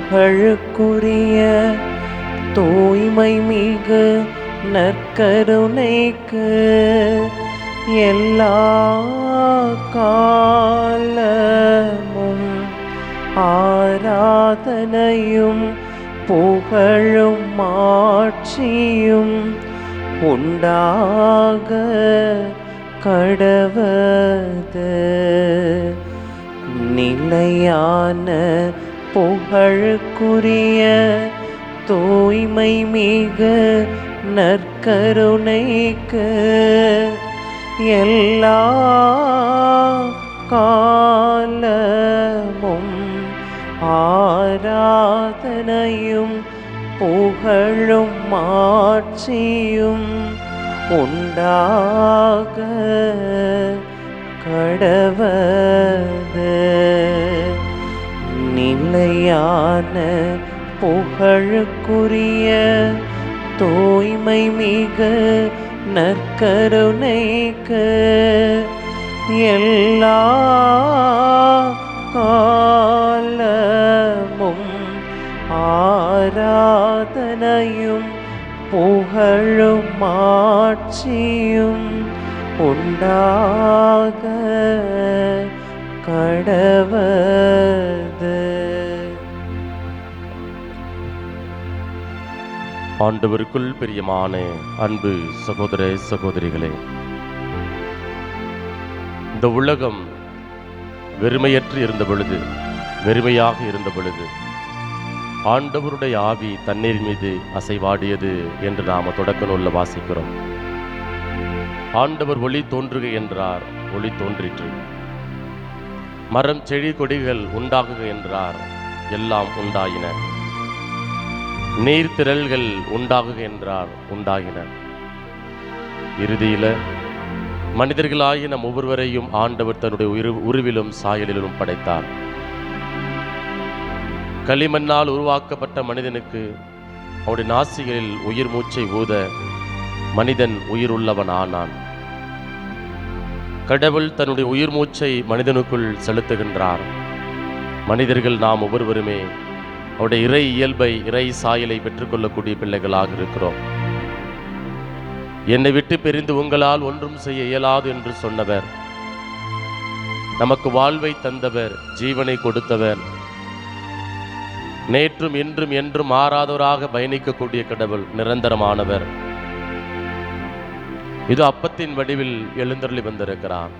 புகழுக்குரிய தூய்மை மிகு நற்கருணைக்கு எல்லா காலமும் ஆராதனையும் புகழும் மாட்சியும் உண்டாக கடவது. நிலையான புகழுக்குரிய தூய்மை மிகு நற்கருணைக்கு எல்லா காலமும் ஆராதனையும் புகழும் மாட்சியும் உண்டாக கடவது. நிலையான புகழுக்குரிய தூய்மை மிகு நற்கருணைக்கு எல்லா காலமும் ஆராதனையும் புகழும் மாட்சியும் உண்டாக கடவது. ஆண்டவருக்குள் பிரியமான அன்பு சகோதர சகோதரிகளே, இந்த உலகம் வெறுமையற்று இருந்த பொழுது, வெறுமையாக இருந்த பொழுது ஆண்டவருடைய ஆவி தண்ணீர் மீது அசைவாடியது என்று நாம் தொடக்க நூலில் வாசிக்கிறோம். ஆண்டவர் ஒளி தோன்றுக என்றார், ஒளி தோன்றிற்று. மரம் செடி கொடிகள் உண்டாகுக என்றார், எல்லாம் உண்டாயின. நீர்த்திரள்கள் உண்டாகுக என்றார், உண்டாகின. இறுதியில மனிதர்களாகிய நம் ஒவ்வொருவரையும் ஆண்டவர் தன்னுடைய உருவிலும் சாயலிலும் படைத்தார். களிமண்ணால் உருவாக்கப்பட்ட மனிதனுக்கு அவருடைய நாசிகளில் உயிர் மூச்சை ஊத மனிதன் உயிருள்ளவன் ஆனான். கடவுள் தன்னுடைய உயிர் மூச்சை மனிதனுக்குள் செலுத்துகின்றார். மனிதர்கள் நாம் ஒவ்வொருவருமே அவருடைய இறை இயல்பை, இறை சாயலை பெற்றுக்கொள்ளக்கூடிய பிள்ளைகளாக இருக்கிறோம். என்னை விட்டு பிரிந்து உங்களால் ஒன்றும் செய்ய இயலாது என்று சொன்னவர், நமக்கு வாழ்வை தந்தவர், ஜீவனை கொடுத்தவர், நேற்றும் இன்றும் என்றும் மாறாதவராக பயணிக்கக்கூடிய கடவுள், நிரந்தரமானவர். இது அப்பத்தின் வடிவில் எழுந்தருளி வந்திருக்கிறார்.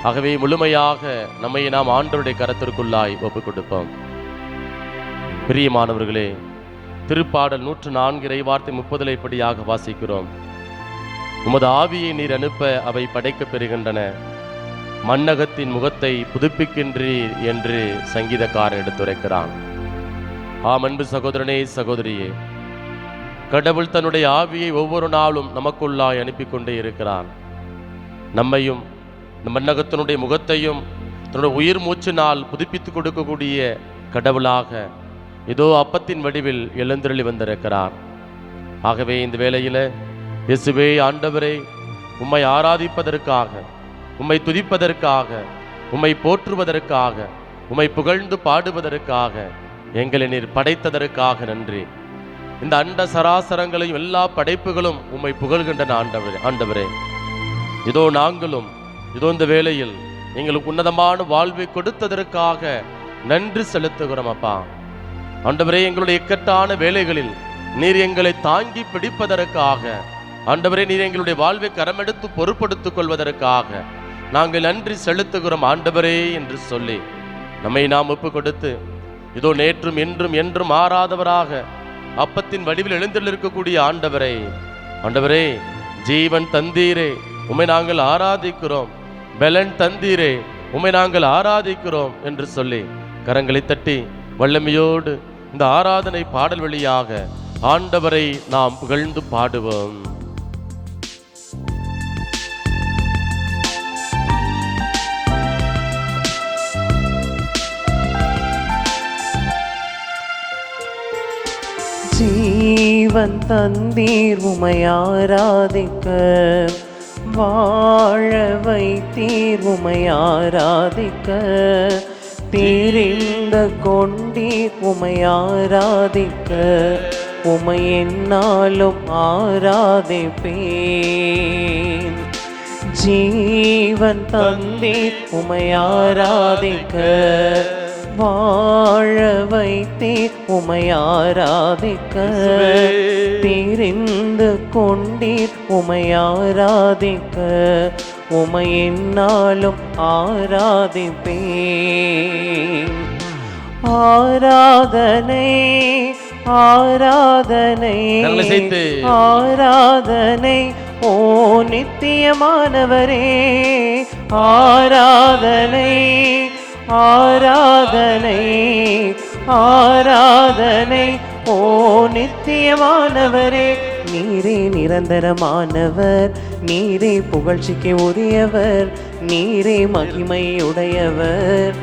ஆகவே முழுமையாக நம்மை நாம் ஆண்டவருடைய கரத்திற்குள்ளாய் ஒப்புக் கொடுப்போம். பிரியமானவர்களே, திருப்பாடல் 104 இறைவார்த்தை 30 இப்படியாக வாசிக்கிறோம். உமது ஆவியை நீர் அனுப்ப அவை படைக்கப் பெறுகின்றன, மண்ணகத்தின் முகத்தை புதுப்பிக்கின்றீர் என்று சங்கீதக்காரன் எடுத்துரைக்கிறான். ஆம் அன்பு சகோதரனே, சகோதரியே, கடவுள் தன்னுடைய ஆவியை ஒவ்வொரு நாளும் நமக்குள்ளாய் அனுப்பி கொண்டே இருக்கிறான். நம்மையும் இந்த மண்ணகத்தினுடைய முகத்தையும் தன்னுடைய உயிர் மூச்சினால் புதுப்பித்து கொடுக்கக்கூடிய கடவுளாக இதோ அப்பத்தின் வடிவில் எழுந்தருளி வந்திருக்கிறார். ஆகவே இந்த வேளையில் இயேசுவே ஆண்டவரே, உம்மை ஆராதிப்பதற்காக, உம்மை துதிப்பதற்காக, உம்மை போற்றுவதற்காக, உம்மை புகழ்ந்து பாடுவதற்காக, எங்களை நீர் படைத்ததற்காக நன்றி. இந்த அண்ட சராசரங்களையும் எல்லா படைப்புகளும் உம்மை புகழ்கின்றன ஆண்டவரே. இதோ நாங்களும் இதோ இந்த வேளையில் எங்களுக்கு உன்னதமான வாழ்வை கொடுத்ததற்காக நன்றி செலுத்துகிறோம் அப்பா. ஆண்டவரே, எங்களுடைய இக்கட்டான வேலைகளில் நீர் எங்களை தாங்கி பிடிப்பதற்காக, ஆண்டவரே, நீர் எங்களுடைய வாழ்வை கரமெடுத்து பொறுப்படுத்திக் கொள்வதற்காக நாங்கள் நன்றி செலுத்துகிறோம் ஆண்டவரே என்று சொல்லி நம்மை நாம் ஒப்பு கொடுத்து இதோ நேற்றும் இன்றும் என்றும் மாறாதவராக அப்பத்தின் வடிவில் எழுந்திருக்கக்கூடிய ஆண்டவரே, ஆண்டவரே, ஜீவன் தந்தீரே, உம்மை நாங்கள் ஆராதிக்கிறோம். பலன் தந்தீரே, உம்மை நாங்கள் ஆராதிக்கிறோம் என்று சொல்லி கரங்களை தட்டி வல்லமையோடு இந்த ஆராதனை பாடல் வழியாக ஆண்டவரை நாம் புகழ்ந்து பாடுவோம். ஜீவன் தந்தீர் உம்மை ஆராதிக்க, வாழ வைத்தீர் உம்மை ஆராதிக்க, தெரிந்த கொண்டீர் உமை ஆராதிக்க உமை என்னாலும் ஆராதிப்பேன். ஜீவன் தந்தீர் உமை ஆராதிக்க வாழ வைத்தீர் உமை ஆராதிக்க தெரிந்து கொண்டீர் உமை ஆராதிக்க உமை என்னாலும் ஆராதிப்பேன். ஆராதனை ஆராதனை ஆராதனை ஓ நித்தியமானவரே, ஆராதனை ஆராதனை ஆராதனை ஓ நித்தியமானவரே. நீரே நிரந்தரமானவர், நீரே புகழ்ச்சிக்கு உரியவர், நீரே மகிமையுடையவர்,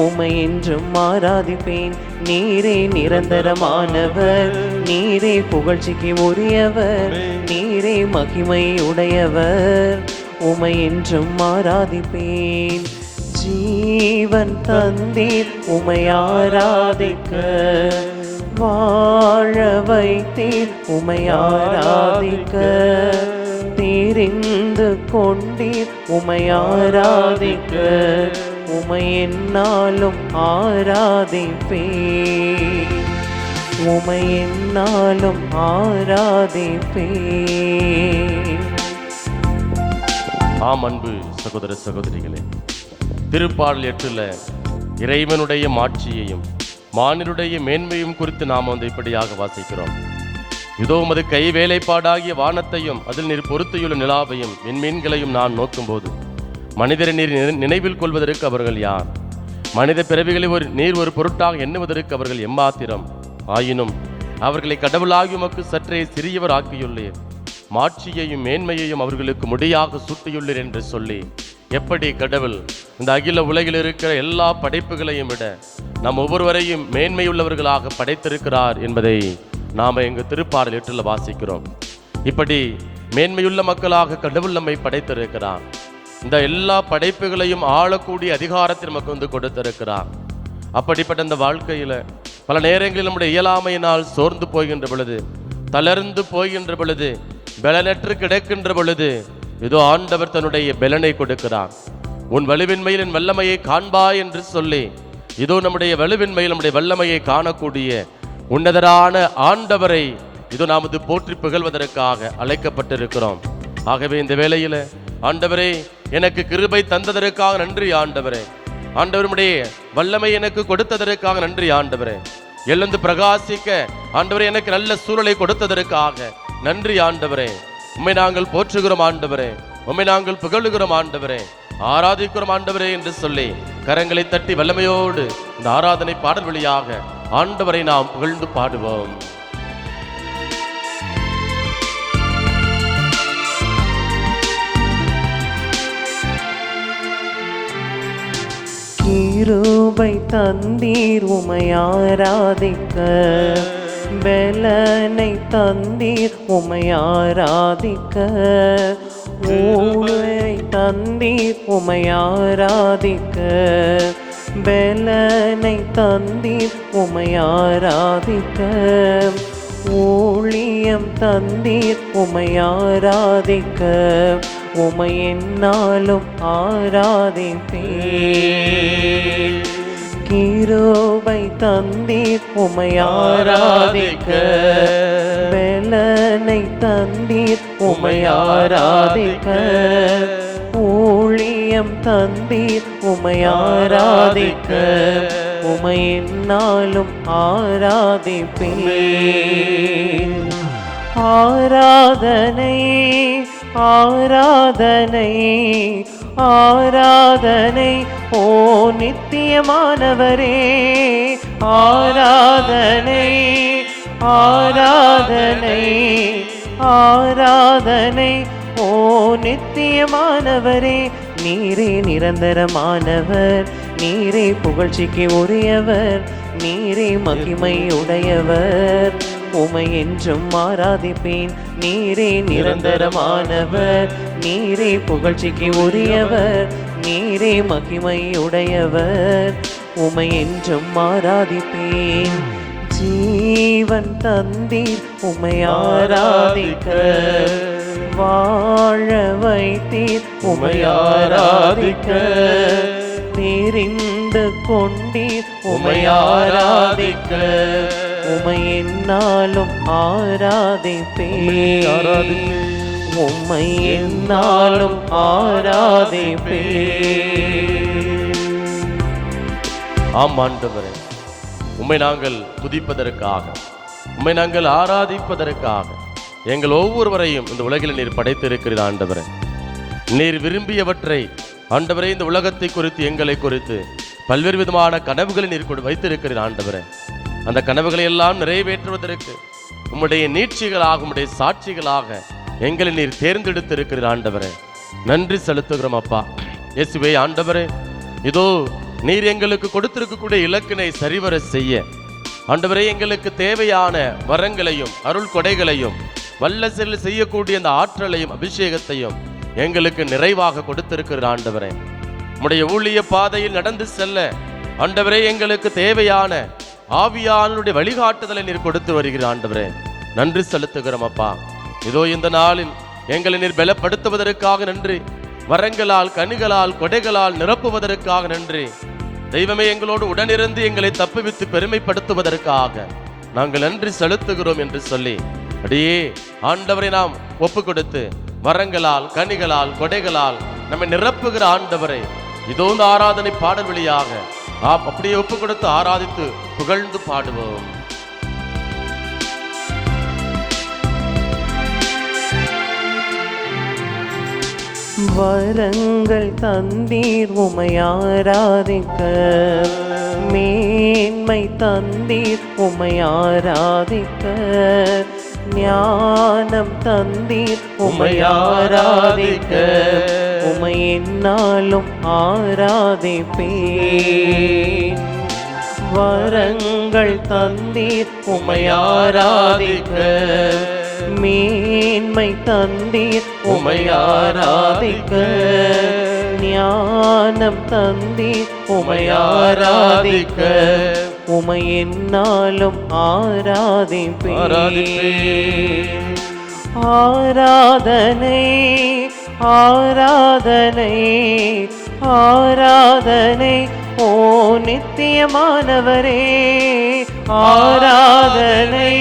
உமை என்றும் ஆராதிப்பேன். நீரே நிரந்தரமானவர், நீரே புகழ்ச்சிக்கு உரியவர், நீரே மகிமையுடையவர், உமை என்றும் ஆராதிப்பேன். ஜீவன் தந்தீர் உமை ஆராதிக்க வாழ வைத்தீர் உமை ஆராதிக்க தெரிந்து கொண்டீர் உமை ஆராதிக்க உமை என்னாலும் ஆராதிப்பேன். உமை என்னாலும் ஆராதிப்பேன். ஆம் அன்பு சகோதர சகோதரிகளே, திருப்பாடல் 8 இறைவனுடைய மாட்சியையும் மானினுடைய மேன்மையும் குறித்து நாம் இப்படியாக வாசிக்கிறோம். இதோ உமது கை வேலைப்பாடாகிய வானத்தையும் அதில் நீர் பொறுத்தியுள்ள நிலாவையும் விண்மீன்களையும் நான் நோக்கும்போது மனிதரை நீர் நினைவில் கொள்வதற்கு அவர்கள் யார்? மனித பிறவிகளை நீர் ஒரு பொருட்டாக எண்ணுவதற்கு அவர்கள் எம்மாத்திரம்? ஆயினும் அவர்களை கடவுளாகி உமக்கு சற்றே சிறியவர் ஆக்கியுள்ளீர், மாட்சியையும் மேன்மையையும் அவர்களுக்கு முடியாக சூட்டியுள்ளீர் என்று சொல்லி, எப்படி கடவுள் இந்த அகில உலகில் இருக்கிற எல்லா படைப்புகளையும் விட நம் ஒவ்வொருவரையும் மேன்மையுள்ளவர்களாக படைத்திருக்கிறார் என்பதை நாம் எங்கள் திருப்பாடல் 8 வாசிக்கிறோம். இப்படி மேன்மையுள்ள மக்களாக கடவுள் நம்மை படைத்திருக்கிறார். இந்த எல்லா படைப்புகளையும் ஆளக்கூடிய அதிகாரத்தை நமக்கு கொடுத்திருக்கிறார். அப்படிப்பட்ட இந்த வாழ்க்கையில பல நேரங்களில் நம்முடைய இயலாமையினால் சோர்ந்து போகின்ற பொழுது, தளர்ந்து போகின்ற பொழுது, பலனற்று கிடக்கின்ற பொழுது, இதோ ஆண்டவர் தன்னுடைய பலனை கொடுக்கிறார். உன் வலுவின்மையில் என் வல்லமையை காண்பாய் என்று சொல்லி, இதோ நம்முடைய வலுவின்மையில் நம்முடைய வல்லமையை காணக்கூடிய உன்னதரான ஆண்டவரை இதோ நாம் போற்றி புகழ்வதற்காக அழைக்கப்பட்டிருக்கிறோம். ஆகவே இந்த வேளையில ஆண்டவரே, எனக்கு கிருபை தந்ததற்காக நன்றி ஆண்டவரே. ஆண்டவருடைய வல்லமை எனக்கு கொடுத்ததற்காக நன்றி ஆண்டவரே. எழுந்து பிரகாசிக்க ஆண்டவரே எனக்கு நல்ல சூழலை கொடுத்ததற்காக நன்றி ஆண்டவரே. உம்மை நாங்கள் போற்றுகிறோம் ஆண்டவரே, உம்மை நாங்கள் புகழுகிறோம் ஆண்டவரே, ஆராதிக்கிறோம் ஆண்டவரே என்று சொல்லி கரங்களை தட்டி வல்லமையோடு இந்த ஆராதனை பாடல் வழியாக ஆண்டவரை நாம் புகழ்ந்து பாடுவோம். கிருபை தந்தீர் உமை ஆராதிக்க, பலனை தந்தீர் உமை ஆராதிக்க, ஊழை தந்தீர் உமை ஆராதிக்க, பலனை தந்தீர் உமை ஆராதிக்க, ஊழியம் தந்தீர் உமை ஆராதிக்க, உமை என்னாலும் ஆராதிப்பேன். கிருபை தந்தீர் உமை ஆராதிக்க, பலனை தந்தீர் உமை ஆராதிக்க, ஊழியம் தந்தீர் உமை ஆராதிக்க, உமை என்னாலும் ஆராதிப்பேன். ஆராதனை ஆராதனை ஆராதனை ஓ நித்தியமானவரே, ஆராதனை ஆராதனை ஆராதனை ஓ நித்தியமானவரே. நீரே நிரந்தரமானவர், நீரே புகழ்ச்சிக்கு உரியவர், நீரே மகிமையுடையவர், உமை என்றும் ஆராதிப்பேன். நீரே நிரந்தரமானவர், நீரே புகழ்ச்சிக்கு உரியவர், நீரே மகிமையுடையவர், உமை என்றும் ஆராதிப்பேன். ஜீவன் தந்தீர் உமை ஆராதிக்க, வாழ வைத்தீர் உமை ஆராதிக்க, தெரிந்து கொண்டீர் உமை ஆராதிக்க, உமை என்னாலும் ஆராதிப்பேன். உம்மை என்னாலும் ஆராதிப்பேன். ஆம் ஆண்டவரே, உம்மை நாங்கள் துதிப்பதற்காக, உம்மை நாங்கள் ஆராதிப்பதற்காக எங்கள் ஒவ்வொருவரையும் இந்த உலகில் நீர் படைத்திருக்கிறீர் ஆண்டவரே. நீர் விரும்பியவற்றை ஆண்டவரே, இந்த உலகத்தை குறித்து எங்களை குறித்து பல்வேறு விதமான கனவுகளை நீர் வைத்திருக்கிறீர் ஆண்டவரே. அந்த கனவுகளை எல்லாம் நிறைவேற்றுவதற்கு உம்முடைய நீட்சிகளாக, உம்முடைய சாட்சிகளாக எங்களை நீர் தேர்ந்தெடுத்திருக்கிறீர் ஆண்டவரே. நன்றி செலுத்துகிறோம் அப்பா. இயேசுவே ஆண்டவரே, இதோ நீர் எங்களுக்கு கொடுத்திருக்கக்கூடிய இலக்கினை சரிவர செய்ய ஆண்டவரே, எங்களுக்கு தேவையான வரங்களையும் அருள் கொடைகளையும் வல்ல செயல் செய்யக்கூடிய அந்த ஆற்றலையும் அபிஷேகத்தையும் எங்களுக்கு நிறைவாக கொடுத்திருக்கிறார் ஆண்டவரே. உம்முடைய ஊழிய பாதையில் நடந்து செல்ல ஆண்டவரே, எங்களுக்கு தேவையான ஆவியானுடைய வழிகாட்டுதலை நீர் கொடுத்து வருகிறார் ஆண்டவரே. நன்றி செலுத்துகிறோம் அப்பா. இதோ இந்த நாளில் எங்களை நீர் பலப்படுத்துவதற்காக நன்றி. வரங்களால், கனிகளால், கொடைகளால் நிரப்புவதற்காக நன்றி. தெய்வமே, எங்களோடு உடனிருந்து எங்களை தப்புவித்து பெருமைப்படுத்துவதற்காக நாங்கள் நன்றி செலுத்துகிறோம் என்று சொல்லி அப்படியே ஆண்டவரை நாம் ஒப்பு கொடுத்து வரங்களால், கனிகளால், கொடைகளால் நம்மை நிரப்புகிற ஆண்டவரை இதோ இந்த ஆராதனை பாடல் வழியாக அப்படியே ஒப்பு கொடுத்து ஆராதித்து புகழ்ந்து பாடுவோம். வரங்கள் தந்தீர் உமை ஆராதிக்க, மேன்மை தந்தீர் உமை ஆராதிக்க, ஞானம் தந்தீர் உமை ஆராதிக்க, உமை என்னாலும் ஆராதிப்பேன். வரங்கள் தந்தீர் உமை ஆராதிக்க, மேன்மை தந்தீர் உமை ஆராதிக்க, ஞானம் தந்தீர் உமை ஆராதிக்க, உமை என்னாலும் ஆராதிப்பேன். ஆராதனை ஆராதனை ஆராதனை ஓ நித்தியமானவரே, ஆராதனை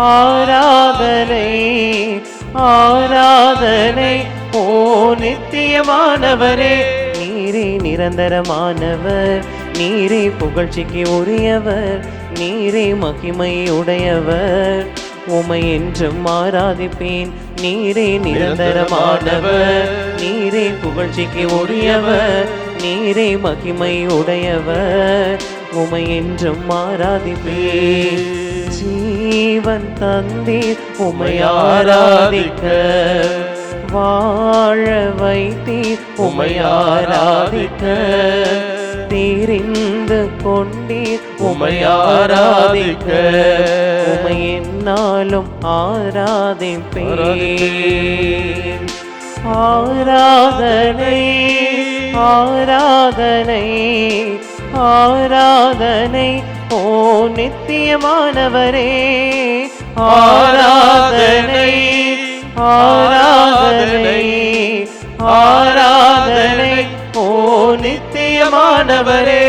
ஆராதனை ஆராதனை ஓ நித்தியமானவரே. நீரே நிரந்தரமானவர், நீரே புகழ்ச்சிக்கு உரியவர், நீரே மகிமை உடையவர், உமை என்றும் ஆராதிப்பேன். நீரே நிரந்தரமானவர், நீரே புகழ்ச்சிக்கு உரியவர், நீரே மகிமை உடையவர், உமை என்றும் ஆராதிப்பேன். ஜீவன் தந்தீர் உமை ஆராதிக்க, வாழ வைத்தீர் உமை ஆராதிக்க, தெரிந்து கொண்டீர் உமை ஆராதிக்க, உமை என்னாலும் ஆராதிப்பேன். ஆராதனை ஆராதனை ஆராதனை ஓ நித்தியமானவரே, ஆராதனை ஆராதனை ஆராதனை ஓ நித்தியமானவரே.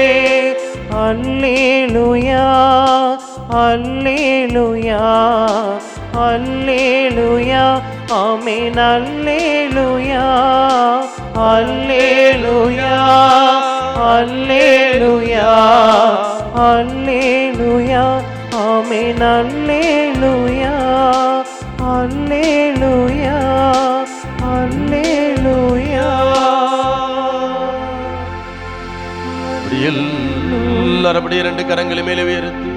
அல்லேலூயா அல்லேலூயா அல்லேலூயா ஆமென். அல்லேலூயா அல்லேலூயா அல்லேலூயா அல்லேலூயா ஆமென். அல்லேலூயா அல்லேலூயா அல்லேலூயா. எல்லாரும் அப்படியே ரெண்டு கரங்களை மேலே உயர்த்தி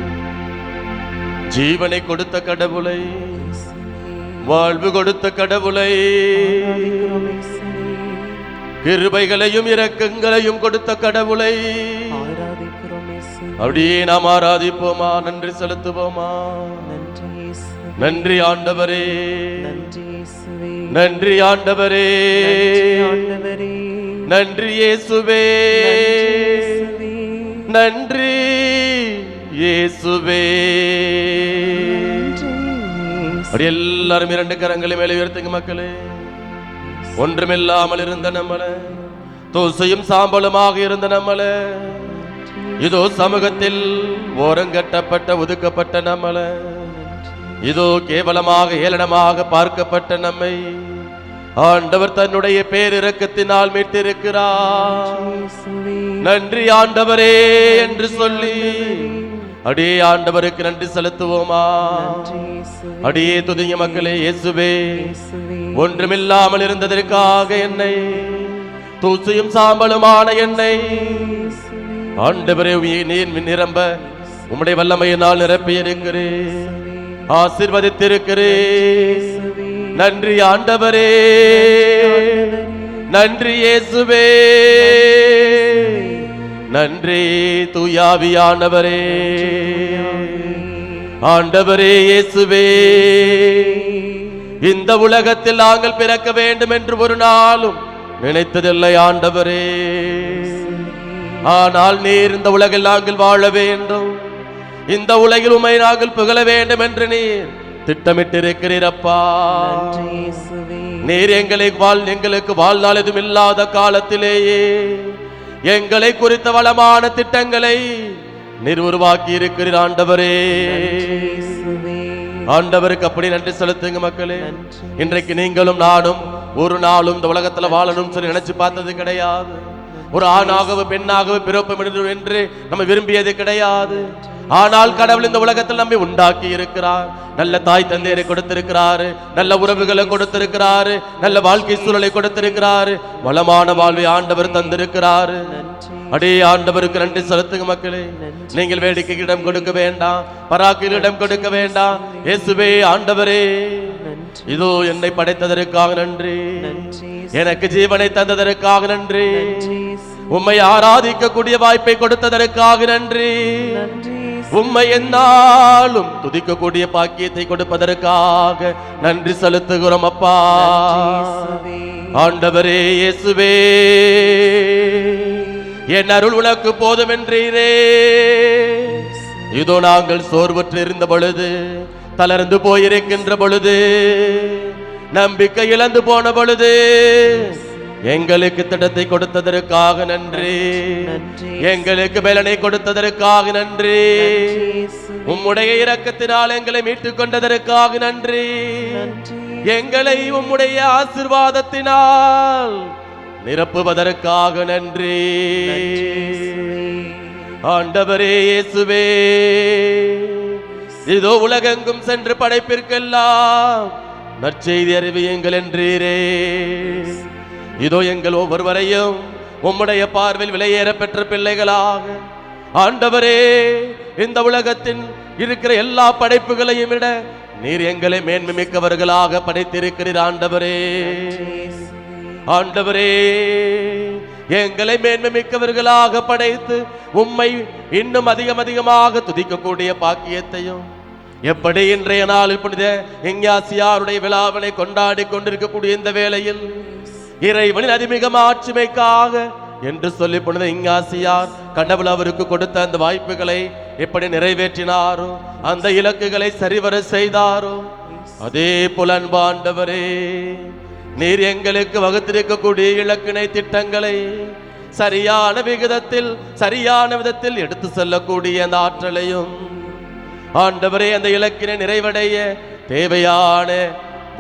ஜீவனை கொடுத்த கடவுளை, வாழ்வு கொடுத்த கடவுளை, கிருபைகளையும் இரக்கங்களையும் கொடுத்த கடவுளை அப்படியே நாம் ஆராதிப்போமா, நன்றி செலுத்துவோமா. நன்றி ஆண்டவரே, நன்றி ஆண்டவரே, நன்றி இயேசுவே, நன்றி இயேசுவே. அப்படி எல்லாரும் இரண்டு கரங்களை மேலே உயர்த்துங்க மக்களே. ஒன்றுமில்லாமல் இருந்த நம்மள, தூசையும் சாம்பலுமாக இருந்த நம்மள, இதோ சமூகத்தில் ஓரங்கட்டப்பட்ட ஒதுக்கப்பட்ட நம்மள, இதோ கேவலமாக ஏளனமாக பார்க்கப்பட்ட நம்மை ஆண்டவர் தன்னுடைய பேரிரக்கத்தினால் மீட்டிருக்கிறார். நன்றி ஆண்டவரே என்று சொல்லி அடியே ஆண்டவருக்கு நன்றி செலுத்துவோமா? அடியே துதிங்க மக்களே. இயேசுவே, ஒன்றுமில்லாமல் இருந்ததற்காக என்னை, தூசியும் சாம்பலுமான என்னை ஆண்டவரே நீர் நிரம்ப உம்முடைய வல்லமையினால் நிரப்பி இருக்கிறேன், ஆசீர்வதித்திருக்கிறேன். நன்றி ஆண்டவரே, நன்றி இயேசுவே, நன்றி தூயாவியானவரே. ஆண்டவரே இயேசுவே, இந்த உலகத்தில் நாங்கள் பிறக்க வேண்டும் என்று ஒரு நாளும் நினைத்ததில்லை ஆண்டவரே. ஆனால் நீர் இந்த உலகில் நாங்கள் வாழ வேண்டும், இந்த உலகில் உம்மை நாங்கள் புகழ வேண்டும் என்று நீர் திட்டமிட்டிருக்கிறீரப்பா. நீர் எங்களுக்கு வாழ்நாள் எதுவும் இல்லாத காலத்திலேயே எங்களை குறித்த வளமான திட்டங்களை நீர் உருவாக்கி இருக்கிறீர் ஆண்டவரே. ஆண்டவருக்கு அப்படி நன்றி செலுத்துங்க மக்களே. இன்றைக்கு நீங்களும் நானும் ஒரு நாளும் இந்த உலகத்துல வாழணும் சொல்லி நினைச்சு பார்த்தது கிடையாது. ஒரு ஆணாகவோ பெண்ணாகவோ பிறப்பு என்று நம்ம விரும்பியது கிடையாது. ஆனால் கடவுள் இந்த உலகத்தில் நம்மை உண்டாக்கி இருக்கிறார். நல்ல தாய் தந்தையரை கொடுத்திருக்கிறாரு, நல்ல உறவுகளை கொடுத்திருக்கிறாரு, நல்ல வாழ்க்கை சூழலை கொடுத்திருக்கிறாரு, வளமான வாழ்வை ஆண்டவர் தந்திருக்கிறாரு. அடே ஆண்டவருக்கு நன்றி செலுத்துங்க மக்களே. நீங்கள் வேடிக்கைக்கு இடம் கொடுக்க வேண்டாம், பராக்கில் இடம் கொடுக்க வேண்டாம். இயேசுவே ஆண்டவரே, இதோ என்னை படைத்ததற்காக நன்றி, எனக்கு ஜீவனை தந்ததற்காக நன்றி, உம்மை ஆராதிக்கக்கூடிய வாய்ப்பை கொடுத்ததற்காக நன்றி, உம்மை என்னாலும் துதிக்கக்கூடிய பாக்கியத்தை கொடுப்பதற்காக நன்றி செலுத்துகிறோம் அப்பா. ஆண்டவரே இயேசுவே, என் அருள் உனக்கு போதும் என்றீரே. இதோ நாங்கள் சோர்வுற்று இருந்த பொழுது, தளர்ந்து போயிருக்கின்ற பொழுது, நம்பிக்கை இழந்து போன பொழுது எங்களுக்கு திட்டத்தை கொடுத்ததற்காக நன்றி, எங்களுக்கு பலனை கொடுத்ததற்காக நன்றி, உம்முடைய இரக்கத்தினால் எங்களை மீட்டுக் கொண்டதற்காக நன்றி, எங்களை உம்முடைய ஆசீர்வாதத்தினால் நிரப்புவதற்காக நன்றி. ஆண்டவரே இயேசுவே, இதோ உலகெங்கும் சென்று படைப்பிற்கெல்லாம் நற்செய்தி அறிவியுங்கள் என்றீரே. இதோ எங்கள் ஒவ்வொருவரையும் உம்முடைய பார்வையில் விலையேற பெற்ற பிள்ளைகளாக ஆண்டவரே, இந்த உலகத்தின் இருக்கிற எல்லா படைப்புகளையும் விட நீர் எங்களை மேன்மை மிக்கவர்களாக படைத்திருக்கிறீர் ஆண்டவரே. ஆண்டவரே, எங்களை மேன்மை மிக்கவர்களாக படைத்து உம்மை இன்னும் அதிகமாக துதிக்கக்கூடிய பாக்கியத்தையும், எப்படி இன்றைய நாள் புனித இஞ்ஞாசியாருடைய விழாவினை கொண்டாடி கொண்டிருக்கக்கூடிய இந்த வேளையில் இறைவனின் அதிமிக ஆட்சிமைக்காக என்று சொல்லி புனித இஞ்ஞாசியார் கடவுள் அவருக்கு கொடுத்த அந்த வாய்ப்புகளை எப்படி நிறைவேற்றினாரோ, அந்த இலக்குகளை சரிவர செய்தாரோ, அதே போல அன்பாண்டவரே, நீர் எங்களுக்கு வகுத்திருக்கக்கூடிய இலக்கினை திட்டங்களை சரியான விதத்தில் எடுத்து செல்லக்கூடிய அந்த ஆற்றலையும் ஆண்டவரே, அந்த இலக்கினை நிறைவடைய தேவையான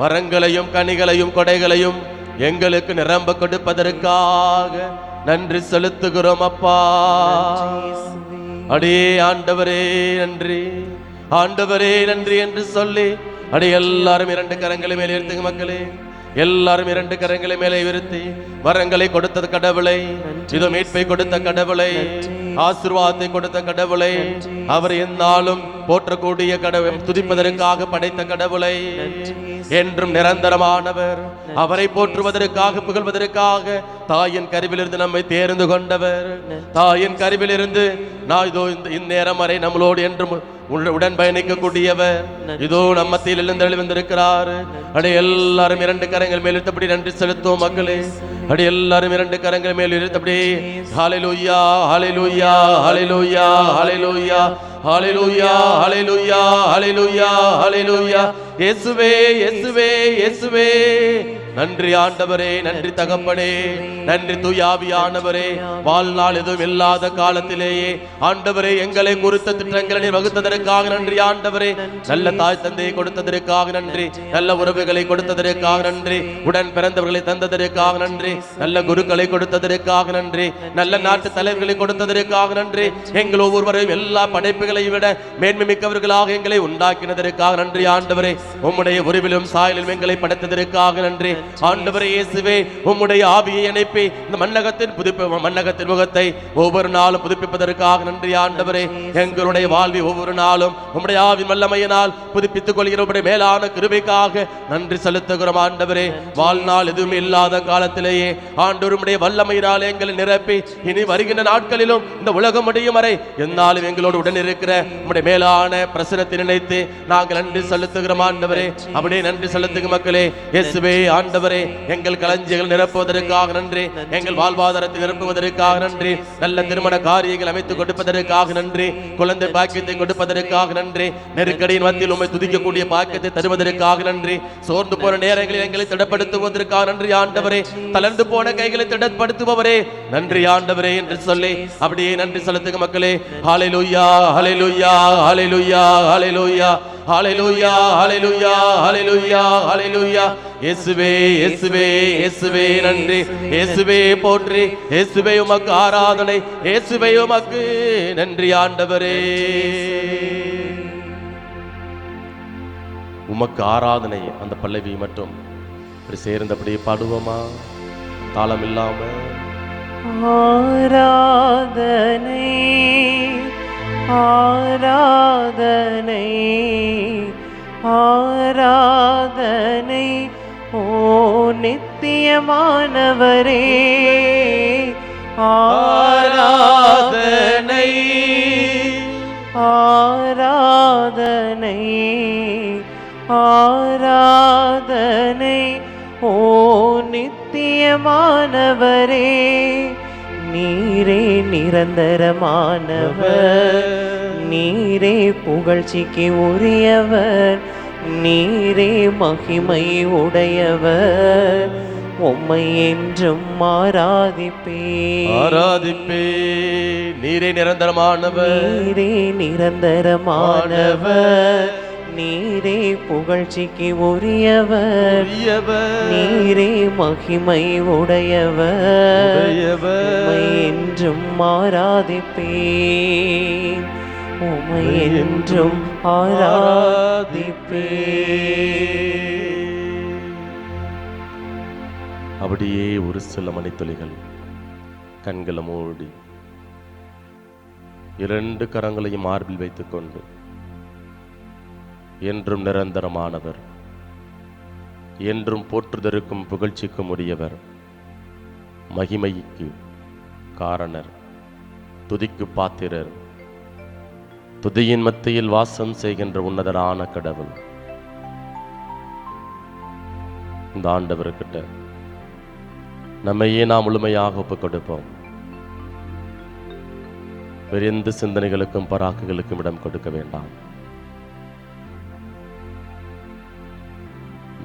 வரங்களையும் கனிகளையும் கொடைகளையும் எங்களுக்கு நிரம்ப கொடுப்பதற்காக நன்றி செலுத்துகிறோம் அப்பா. அடே ஆண்டவரே நன்றி, ஆண்டவரே நன்றி என்று சொல்லி அடே எல்லாரும் இரண்டு கரங்களை மேலே உயர்த்துங்க மக்களே. எல்லாரும் இரண்டு கரங்களை மேலே உயர்த்தி வரங்களை கொடுத்த கடவுளை, இதோ மீட்பை கொடுத்த கடவுளை, ஆசீர்வாதத்தை கொடுத்த கடவுளை, அவர் எந்நாளும் போற்றக்கூடிய கடவுள், துதிப்பதற்காக படைத்த கடவுளை, என்றும் நிரந்தரமானவர், அவரை போற்றுவதற்காக புகழ்வதற்காக தாயின் கருவிலிருந்து நம்மை தேர்ந்து கொண்டவர், தாயின் கருவிலிருந்து நான் இதோ இந்நேரம் வரை நம்மளோடு என்றும் உடன் பயணிக்கக்கூடியவர், இதோ நம்மத்தில் எழுந்தெழுந்திருக்கிறார். அடே எல்லாரும் இரண்டு கரங்கள் மேலிட்டபடி நன்றி செலுத்துவோம் மக்களே. அப்படி எல்லாரும் இரண்டு கரங்கள் மேல் இழுத்து அப்படியே ஹalleluya ஹalleluya ஹalleluya ஹalleluya ஹalleluya ஹalleluya ஹalleluya ஹalleluya இயேசுவே இயேசுவே இயேசுவே. நன்றி ஆண்டவரே, நன்றி தகப்பனே, நன்றி தூய ஆவியானவரே. வாழ்நாள் எதுவும் இல்லாத காலத்திலேயே ஆண்டவரே எங்களை குறித்த திட்டங்களை வகுத்ததற்காக நன்றி ஆண்டவரே. நல்ல தாய் தந்தையை கொடுத்ததற்காக நன்றி, நல்ல உறவுகளை கொடுத்ததற்காக நன்றி, உடன் பிறந்தவர்களை தந்ததற்காக நன்றி, நல்ல குருக்களை கொடுத்ததற்காக நன்றி, நல்ல நாட்டு தலைவர்களை கொடுத்ததற்காக நன்றி. எங்கள் ஒவ்வொருவரையும் எல்லா படைப்புகளையும் விட மேன்மை மிக்கவர்களாக எங்களை உண்டாக்கினதற்காக நன்றி ஆண்டவரே. உம்முடைய உருவிலும் சாயலிலும் எங்களை படைத்ததற்காக நன்றி ஆண்டவரே. இயேசுவே, உம்முடைய ஆவியை இணைப்பி இந்த மன்னகத்தின் முகத்தை ஒவ்வொரு நாளும் புதுப்பிப்பதற்காக நன்றி ஆண்டவரே. எங்களுடைய வாழ்வை ஒவ்வொரு நாளும் உம்முடைய ஆவி வல்லமையினால் புதுப்பித்துக் கொள்கிற உம்முடைய மேலான கிருபைக்காக நன்றி செலுத்துகிறோம் ஆண்டவரே. வாழ்நாள் எதுவும் இல்லாத காலத்திலேயே ஆண்டவர் உம்முடைய வல்லமையினால் எங்களை நிரப்பி இனி வருகின்ற நாட்களிலும் இந்த உலகம் முடியும் வரை என்னாலும் எங்களோடு உடன் இருக்கிற உம்முடைய மேலான பிரசனத்தை நினைத்து நாங்கள் நன்றி செலுத்துகிறோம் ஆண்டவரே. அப்படியே நன்றி செலுத்துங்க மக்களே. இயேசுவே ஆண்டவரே, எங்கள் களஞ்சியங்கள் நிரப்புவதற்காக நன்றி, எங்கள் வாழ்வாதாரத்தை நிரப்புவதற்காக நன்றி, நல்ல திருமண காரியங்கள் அமைத்துக் கொடுப்பதற்காக நன்றி, குழந்தை பாக்கியத்தை கொடுப்பதற்காக நன்றி, நெருக்கடியின் மத்தியில் உம்மை துதிக்கக்கூடிய பாக்கியத்தை தருவதற்காக நன்றி, சோர்ந்து போன நேரங்களில் எங்களை திடப்படுத்துவதற்காக நன்றி ஆண்டவரே, தளர்ந்து போன கைகளை திடப்படுத்துபவரே நன்றி ஆண்டவரே என்று சொல்லி அப்படியே நன்றி செலுத்துங்க மக்களே. ஹalleluya ஹalleluya ஹalleluya ஹalleluya ஹalleluya ஹalleluya ஹalleluya ஹalleluya. இயேசுவே இயேசுவே இயேசுவே நன்றி, இயேசுவே போற்றி, இயேசுவே உமக்கு ஆராதனை, இயேசுவே உமக்கு நன்றி ஆண்டவரே. உமக்கு ஆராதனை அந்த பல்லவி மட்டும் சேர்ந்தபடியே பாடுவோமா தாளம் இல்லாம? ஆராதனை ஆராதனை ஆராதனை ஓ நித்தியமானவரே, ஆராதனை ஆராதனை ஆராதனை ஓ நித்தியமானவரே. நீரே நிரந்தரமானவர், நீரே புகழ்ச்சிக்கு உரியவர், நீரே மகிமை உடையவர். உம்மை என்றும் ஆராதிப்பே. நீரே நிரந்தரமானவர், நீரே நிரந்தரமானவர், நீரே புகழ்ச்சிக்கு உரியவர், நீரே மகிமை உடையவர். உம்மை என்றும் ஆராதிப்பேன், உம்மை என்றும் ஆராதிப்பேன். அப்படியே ஒரு சில மணித்துளிகள் கண்களை மூடி இரண்டு கரங்களையும் மார்பில் வைத்துக் கொண்டு என்றும் நிரந்தரமானவர், என்றும் போற்றுதற்கும் புகழ்ச்சிக்கும் உரியவர், மகிமைக்கு காரணர், துதிக்கு பாத்திரர், துதியின் மத்தியில் வாசம் செய்கின்ற உன்னதரான கடவுள் இந்த ஆண்டவர்கிட்ட நம்மையே நாம் முழுமையாக ஒப்புக் கொடுப்போம். வேறு எந்த சிந்தனைகளுக்கும் பராக்குகளுக்கும் இடம் கொடுக்க வேண்டாம்.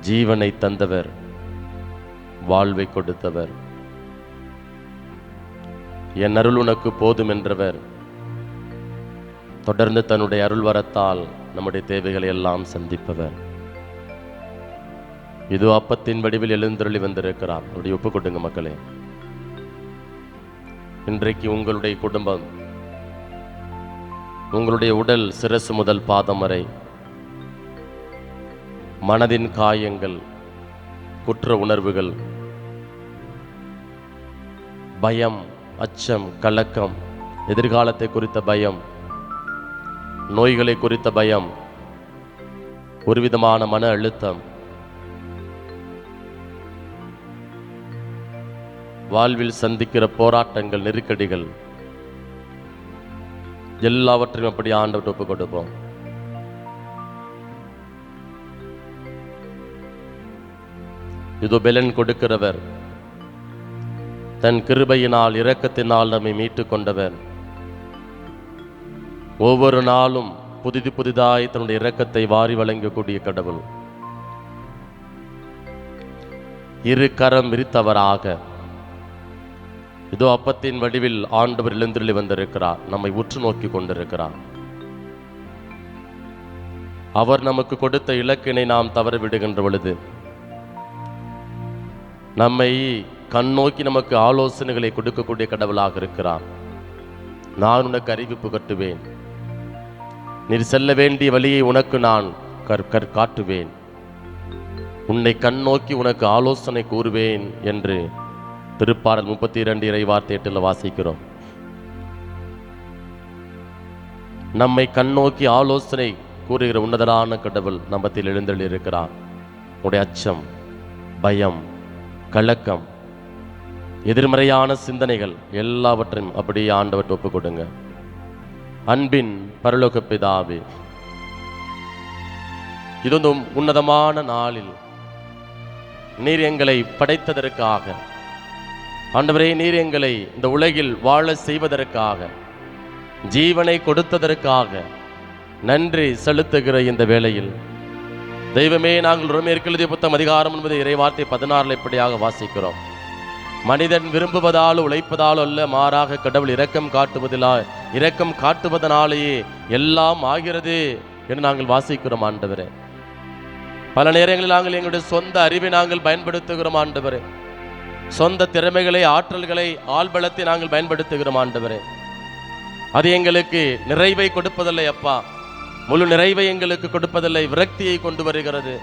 ஜீவனை தந்தவர், வாழ்வை கொடுத்தவர், என் அருள் உனக்கு போதும் என்றவர், தொடர்ந்து தன்னுடைய அருள் வரத்தால் நம்முடைய தேவைகளை எல்லாம் சந்திப்பவர். இது அப்பத்தின் வடிவில் எழுந்தருளி வந்திருக்கிறார். அப்படி ஒப்புக் கொடுங்க மக்களே. இன்றைக்கு உங்களுடைய குடும்பம், உங்களுடைய உடல் சிரசு முதல் பாதம் வரை மனதின் காயங்கள், குற்ற உணர்வுகள், பயம், அச்சம், கலக்கம், எதிர்காலத்தை குறித்த பயம், நோய்களை குறித்த பயம், ஒரு விதமான மன அழுத்தம், வாழ்வில் சந்திக்கிற போராட்டங்கள், நெருக்கடிகள் எல்லாவற்றையும் அப்படி ஆண்டவர்கிட்ட ஒப்புக் கொடுப்போம். இதோ பெலன் கொடுக்கிறவர், தன் கிருபையினால் இரக்கத்தினால் நம்மை மீட்டு கொண்டவர். ஒவ்வொரு நாளும் புதிதாய் தன்னுடைய இரக்கத்தை வாரி வழங்கக்கூடிய கடவுள். இரு கரம் விரித்தவராக இதோ அப்பத்தின் வடிவில் ஆண்டவர் எழுந்தருளி வந்திருக்கிறார். நம்மை உற்று நோக்கி கொண்டிருக்கிறார். அவர் நமக்கு கொடுத்த இலக்கினை நாம் தவற விடுகின்ற பொழுது நம்மை கண்ணோக்கி நமக்கு ஆலோசனைகளை கொடுக்கக்கூடிய கடவுளாக இருக்கிறார். நான் உனக்கு அறிவிப்பு கட்டுவேன், நீர் செல்ல வேண்டிய வழியை உனக்கு நான் காட்டுவேன், உன்னை கண்ணோக்கி உனக்கு ஆலோசனை கூறுவேன் என்று திருப்பாடல் 32 இறைவார்த்தை 8 வாசிக்கிறோம். நம்மை கண்ணோக்கி ஆலோசனை கூறுகிற உன்னதரான கடவுள் நம்மத்தில் எழுந்தருளி இருக்கிறார். உடைய அச்சம், பயம், கலக்கம், எதிர்மறையான சிந்தனைகள் எல்லாவற்றையும் அப்படியே ஆண்டவர் ஒப்பு கொடுங்க. அன்பின் பரலோக பிதாவே, இது உன்னதமான நாளில் நீர் எங்களை படைத்ததற்காக, ஆண்டவரே நீர் எங்களை இந்த உலகில் வாழ செய்வதற்காக, ஜீவனை கொடுத்ததற்காக நன்றி செலுத்துகிற இந்த வேளையில் தெய்வமே, நாங்கள் ரோமேயருக்கு எழுதிய புத்தகம் அதிகாரம் 9 இறைவார்த்தை 16 இப்படியாக வாசிக்கிறோம். மனிதன் விரும்புவதால் உழைப்பதால் அல்ல, மாறாக கடவுள் இரக்கம் காட்டுவதனாலேயே எல்லாம் ஆகிறது என்று நாங்கள் வாசிக்கிறோம். ஆண்டவரே, பல நேரங்களில் நாங்கள் எங்களுடைய சொந்த அறிவை நாங்கள் பயன்படுத்துகிறோம். ஆண்டவரே, சொந்த திறமைகளை, ஆற்றல்களை, ஆள்பலத்தை நாங்கள் பயன்படுத்துகிறோம். ஆண்டவரே, அது எங்களுக்கு நிறைவை கொடுப்பதில்லை அப்பா, முழு நிறைவை எங்களுக்கு கொடுப்பதில்லை, விரக்தியை கொண்டு வருகிறது,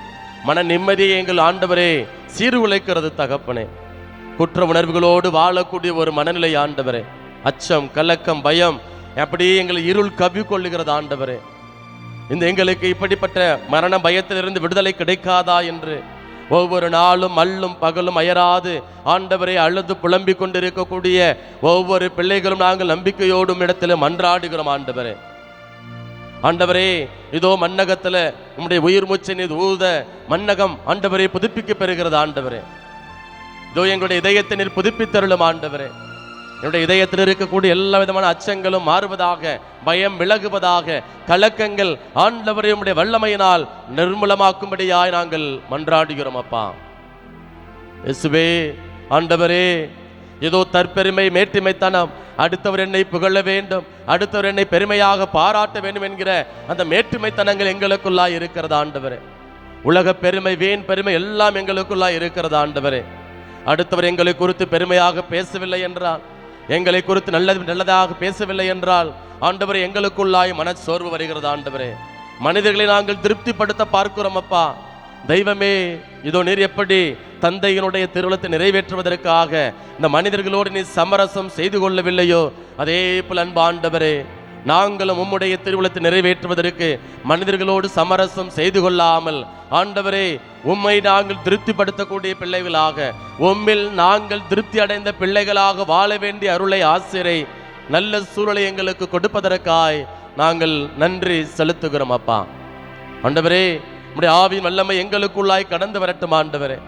மன நிம்மதியை எங்கள் ஆண்டவரே சீர்குலைக்கிறது. தகப்பனே, குற்ற உணர்வுகளோடு வாழக்கூடிய ஒரு மனநிலை ஆண்டவரே, அச்சம், கலக்கம், பயம் அப்படியே எங்களை இருள் கவ்வி கொள்ளுகிறது. ஆண்டவரே, இந்த எங்களுக்கு இப்படிப்பட்ட மரண பயத்திலிருந்து விடுதலை கிடைக்காதா என்று ஒவ்வொரு நாளும் அல்லும் பகலும் அயராது ஆண்டவரை அழுது புலம்பிக் கொண்டிருக்கக்கூடிய ஒவ்வொரு பிள்ளைகளும் நாங்கள் நம்பிக்கையோடும் இடத்துல மன்றாடுகிறோம். ஆண்டவரே, இதோ மன்னகத்துல உம்முடைய உயிர் மூச்சை நீர் ஊத மன்னகம் ஆண்டவரே புதுப்பிக்க பெறுகிறது. ஆண்டவரே, இதோ எங்களுடைய இதயத்தை நீர் புதுப்பித்தருளும். ஆண்டவரே, என்னுடைய இதயத்தில் இருக்கக்கூடிய எல்லா விதமான அச்சங்களும் மாறுவதாக, பயம் விலகுவதாக, கலக்கங்கள் ஆண்டவரே உம்முடைய வல்லமையினால் நிர்மூலமாக்கும்படியாய் நாங்கள் மன்றாடுகிறோம். அப்பா இயேசுவே, ஆண்டவரே, ஏதோ தற்பெருமை, மேட்டிமைத்தனம், அடுத்தவர் என்னை புகழ வேண்டும், அடுத்தவர் என்னை பெருமையாக பாராட்ட வேண்டும் என்கிற அந்த மேட்டுமைத்தனங்கள் எங்களுக்குள்ளாய் இருக்கிறது. ஆண்டவரே, உலக பெருமை, வீண் பெருமை எல்லாம் எங்களுக்குள்ளாய் இருக்கிறது. ஆண்டவரே, அடுத்தவர் எங்களை குறித்து பெருமையாக பேசவில்லை என்றால், எங்களை குறித்து நல்லதாக பேசவில்லை என்றால் ஆண்டவரே எங்களுக்குள்ளாய் மனச்சோர்வு வருகிறது. ஆண்டவரே, மனிதர்களை நாங்கள் திருப்திப்படுத்த பார்க்கிறோம். அப்பா தெய்வமே, இதோ நீர் எப்படி தந்தையினுடைய திருவுளத்தை நிறைவேற்றுவதற்காக இந்த மனிதர்களோடு நீ சமரசம் செய்து கொள்ளவில்லையோ, அதே போல் அன்பு ஆண்டவரே, நாங்களும் உம்முடைய திருவுளத்தை நிறைவேற்றுவதற்கு மனிதர்களோடு சமரசம் செய்து கொள்ளாமல் ஆண்டவரே உம்மை நாங்கள் திருப்திப்படுத்தக்கூடிய பிள்ளைகளாக, உம்மில் நாங்கள் திருப்தி அடைந்த பிள்ளைகளாக வாழ வேண்டிய அருளை, ஆசிரை, நல்ல சூழலை எங்களுக்கு கொடுப்பதற்காய் நாங்கள் நன்றி செலுத்துகிறோம். அப்பா ஆண்டவரே, உம்முடைய ஆவியின் வல்லமை எங்களுக்குள்ளாய் கடந்து வரட்டும். ஆண்டவரே,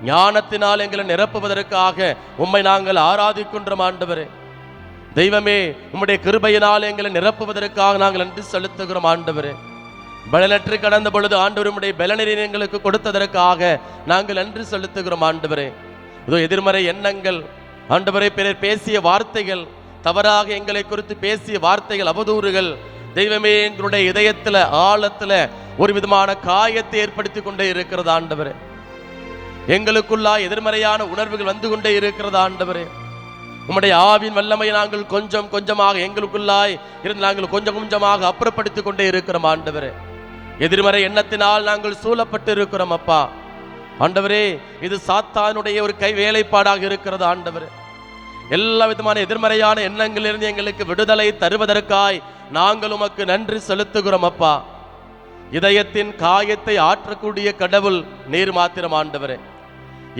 ஞானத்தினால் எங்களை நிரப்புவதற்காக உம்மை நாங்கள் ஆராதிக்கின்றோம். ஆண்டவரே தெய்வமே, உம்முடைய கிருபையினால் எங்களை நிரப்புவதற்காக நாங்கள் நன்றி செலுத்துகிறோம். ஆண்டவரே, பலனற்று கடந்த பொழுது ஆண்டவர் உம்முடைய பலனை எங்களுக்கு கொடுத்ததற்காக நாங்கள் நன்றி செலுத்துகிறோம். ஆண்டவரே, இதோ எதிர்மறை எண்ணங்கள், ஆண்டவரே பிறர் பேசிய வார்த்தைகள், தவறாக எங்களை குறித்து பேசிய வார்த்தைகள், அவதூறுகள், தெய்வமே எங்களுடைய இதயத்துல ஆழத்துல ஒரு விதமான காயத்தை ஏற்படுத்தி கொண்டே இருக்கிறது. ஆண்டவரே, எங்களுக்குள்ளா எதிர்மறையான உணர்வுகள் வந்து கொண்டே இருக்கிறது. ஆண்டவரே, உம்முடைய ஆவின் வல்லமையை நாங்கள் கொஞ்சம் கொஞ்சமாக எங்களுக்குள்ளாய் இருந்து நாங்கள் கொஞ்சம் கொஞ்சமாக அப்புறப்படுத்திக் கொண்டே இருக்கிறோம். ஆண்டவரே, எதிர்மறை எண்ணத்தினால் நாங்கள் சூழப்பட்டு இருக்கிறோம். அப்பா ஆண்டவரே, இது சாத்தானுடைய ஒரு கை வேலைப்பாடாக இருக்கிறது. ஆண்டவரே, எல்லா விதமான எதிர்மறையான எண்ணங்களிலிருந்து எங்களுக்கு விடுதலை தருவதற்காய் நாங்கள் உமக்கு நன்றி செலுத்துகிறோம். அப்பா, இதயத்தின் காயத்தை ஆற்றக்கூடிய கடவுள் நீர் மாத்திரம். ஆண்டவரே,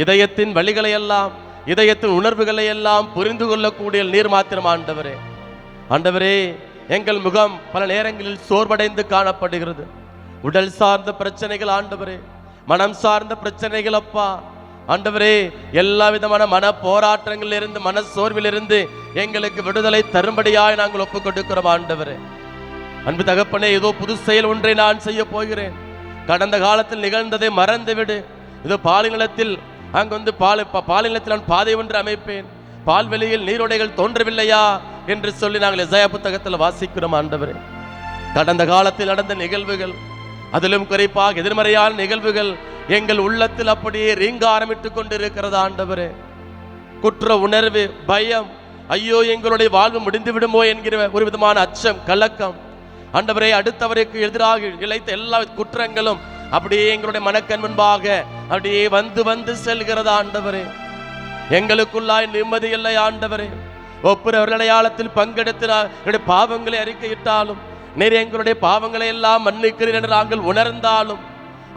இதயத்தின் வழிகளை எல்லாம், இதயத்தின் உணர்வுகளை எல்லாம் புரிந்து கொள்ளக்கூடிய நீர் மாத்திரம். ஆண்டவரே, ஆண்டவரே, எங்கள் முகம் பல நேரங்களில் சோர்வடைந்து காணப்படுகிறது. உடல் சார்ந்த பிரச்சனைகள், ஆண்டவரே, மனம் சார்ந்த பிரச்சனைகள், அப்பா ஆண்டவரே, எல்லா விதமான மன போராட்டங்களில் இருந்து, மன சோர்விலிருந்து எங்களுக்கு விடுதலை தரும்படியாய் நாங்கள் ஒப்புக் கொடுக்கிறோம் ஆண்டவரே. அன்பு தகப்பனே, ஏதோ புது செயல் ஒன்றை நான் செய்ய போகிறேன், கடந்த காலத்தில் நிகழ்ந்ததை மறந்துவிடு. இதோ பாலிநிலத்தில் அங்கு பாலிநிலத்தில் நான் பாதை ஒன்று அமைப்பேன், பால்வெளியில் நீரோடைகள் தோன்றவில்லையா என்று சொல்லி நாங்கள் எசாயா புத்தகத்தில் வாசிக்கிறோம் ஆண்டவரே. கடந்த காலத்தில் நடந்த நிகழ்வுகள், அதிலும் குறிப்பாக எதிர்மறையான நிகழ்வுகள் எங்கள் உள்ளத்தில் அப்படியே ரீங்காரமிட்டுக் கொண்டிருக்கிறது ஆண்டவரே. குற்ற உணர்வு, பயம், ஐயோ எங்களுடைய வாழ்வு முடிந்து விடுமோ என்கிற ஒரு விதமான அச்சம், கலக்கம் ஆண்டவரே. அடுத்தவருக்கு எதிராக இழைத்த எல்லா குற்றங்களும் அப்படியே எங்களுடைய மனக்கண் முன்பாக அப்படியே வந்து வந்து செல்கிறது ஆண்டவரே. எங்களுக்குள்ளாய் நிம்மதி இல்லை ஆண்டவரே. ஒப்புற அடையாளத்தில் பங்கெடுத்து என்னுடைய பாவங்களை அறிக்கையிட்டாலும், நீர் எங்களுடைய பாவங்களை எல்லாம் மன்னிக்கிறீர் என்று நாங்கள் உணர்ந்தாலும்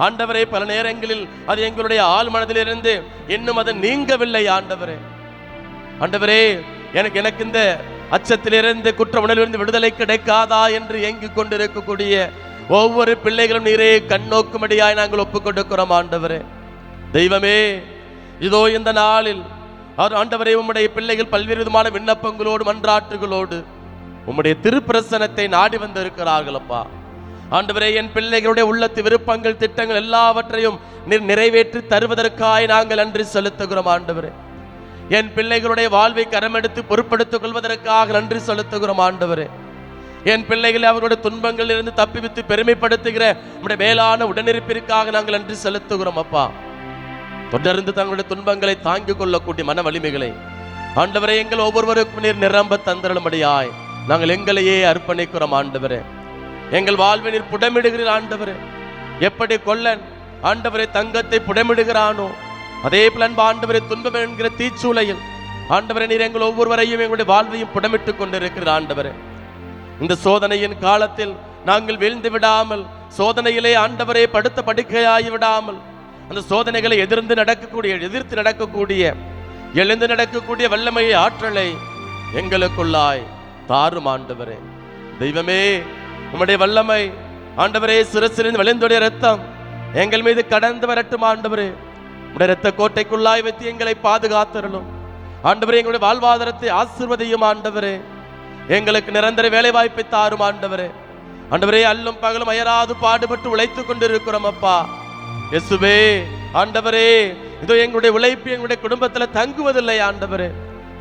ஆண்டவரே, பல நேரங்களில் அது எங்களுடைய ஆள் மனதிலிருந்து இன்னும் அது நீங்கவில்லை ஆண்டவரே. ஆண்டவரே, எனக்கு இந்த அச்சத்திலிருந்து, குற்ற உணர்விலிருந்து விடுதலை கிடைக்காதா என்று ஏங்கிக் கொண்டிருக்கக்கூடிய ஒவ்வொரு பிள்ளைகளும் நீரே கண்ணோக்கும்படியாய் நாங்கள் ஒப்புக் கொடுக்கிறோம் ஆண்டவரே. தெய்வமே, இதோ இந்த நாளில் ஆண்டவரே, உம்முடைய பிள்ளைகள் பல்வேறு விதமான விண்ணப்பங்களோடு மன்றாட்டுகளோடு உம்முடைய திருப்பிரசனத்தை நாடி வந்து இருக்கிறார்கள் அப்பா. ஆண்டவரே, என் பிள்ளைகளுடைய உள்ளத்து விருப்பங்கள், திட்டங்கள் எல்லாவற்றையும் நீர் நிறைவேற்றி தருவதற்காய் நாங்கள் நன்றி செலுத்துகிறோம் ஆண்டவரே. என் பிள்ளைகளுடைய வாழ்வை கரமெடுத்து பொறுப்படுத்திக் கொள்வதற்காக நன்றி செலுத்துகிறோம் ஆண்டவரே. என் பிள்ளைகளை அவர்களுடைய துன்பங்களில் இருந்து தப்பிவித்து பெருமைப்படுத்துகிற நம்முடைய மேலான உடனிருப்பிற்காக நாங்கள் நன்றி செலுத்துகிறோம் அப்பா. தொடர்ந்து தங்களுடைய துன்பங்களை தாங்கிக் கொள்ளக்கூடிய மன வலிமைகளை ஆண்டவரே எங்கள் ஒவ்வொருவருக்கும் நீர் நிரம்ப தந்திரளும்படியாய் நாங்கள் எங்களையே அர்ப்பணிக்கிறோம் ஆண்டவரே. எங்கள் வாழ்வை நீர் புடமிடுகிறீர் ஆண்டவரே. எப்படி கொல்லன் ஆண்டவரே தங்கத்தை புடமிடுகிறானோ, அதே போல ஆண்டவரே துன்பம் என்கிற தீச்சூளையில் ஆண்டவரே நீர் எங்கள் ஒவ்வொருவரையும் எங்களுடைய வாழ்வையும் புடமிட்டுக் கொண்டிருக்கிறார் ஆண்டவரே. இந்த சோதனையின் காலத்தில் நாங்கள் வீழ்ந்து விடாமல், சோதனையிலே ஆண்டவரே படுத்த படுக்கையாகி விடாமல், அந்த சோதனைகளை எதிர்த்து நடக்கக்கூடிய எழுந்து நடக்கக்கூடிய வல்லமை, ஆற்றலை எங்களுக்குள்ளாய் தாரும் ஆண்டவரே. தெய்வமே, உம்முடைய வல்லமை ஆண்டவரே, சிரசிலிருந்து வழிந்துடைய ரத்தம் எங்கள் மீது கடந்து வரட்டும் ஆண்டவரே. உடைய ரத்த கோட்டைக்குள்ளாய் வைத்து எங்களை பாதுகாத்தரலும் ஆண்டவரே. எங்களுடைய வாழ்வாதாரத்தை ஆசீர்வதியும் ஆண்டவரே. எங்களுக்கு நிரந்தர வேலை வாய்ப்பை தாரும் ஆண்டவரே. ஆண்டவரே, அல்லும் பகலும் அயராது பாடுபட்டு உழைத்துக் கொண்டிருக்கிறோம் அப்பா. இயேசுவே ஆண்டவரே, இதோ எங்களுடைய உழைப்பு எங்களுடைய குடும்பத்தில் தங்குவதில்லை ஆண்டவரே.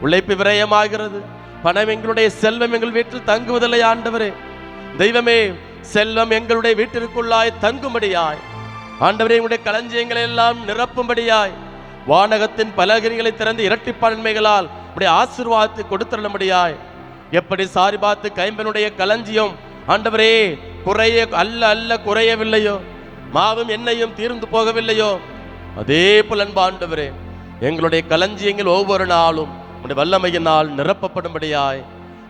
உழைப்பு விரயமாகிறது, பணம் எங்களுடைய செல்வம் எங்கள் வீட்டில் தங்குவதில்லை ஆண்டவரே. தெய்வமே, செல்வம் எங்களுடைய வீட்டிற்குள்ளாய் தங்கும்படியாய் ஆண்டவரே, எங்களுடைய களஞ்சியங்களை எல்லாம் நிரப்பும்படியாய் வானகத்தின் பலகரிகளை திறந்து இரட்டிப்பான நன்மைகளால் உடைய ஆசீர்வாதத்தை கொடுத்துள்ளபடியாய், எப்படி சாரிபாத்து கைம்பனுடைய களஞ்சியம் ஆண்டவரே குறையவில்லையோ, மாவும் எண்ணெயும் தீர்ந்து போகவில்லையோ, அதே போல ஆண்டவரே எங்களுடைய களஞ்சியங்கள் ஒவ்வொரு நாளும் உடைய வல்லமையினால் நிரப்பப்படும்படியாய்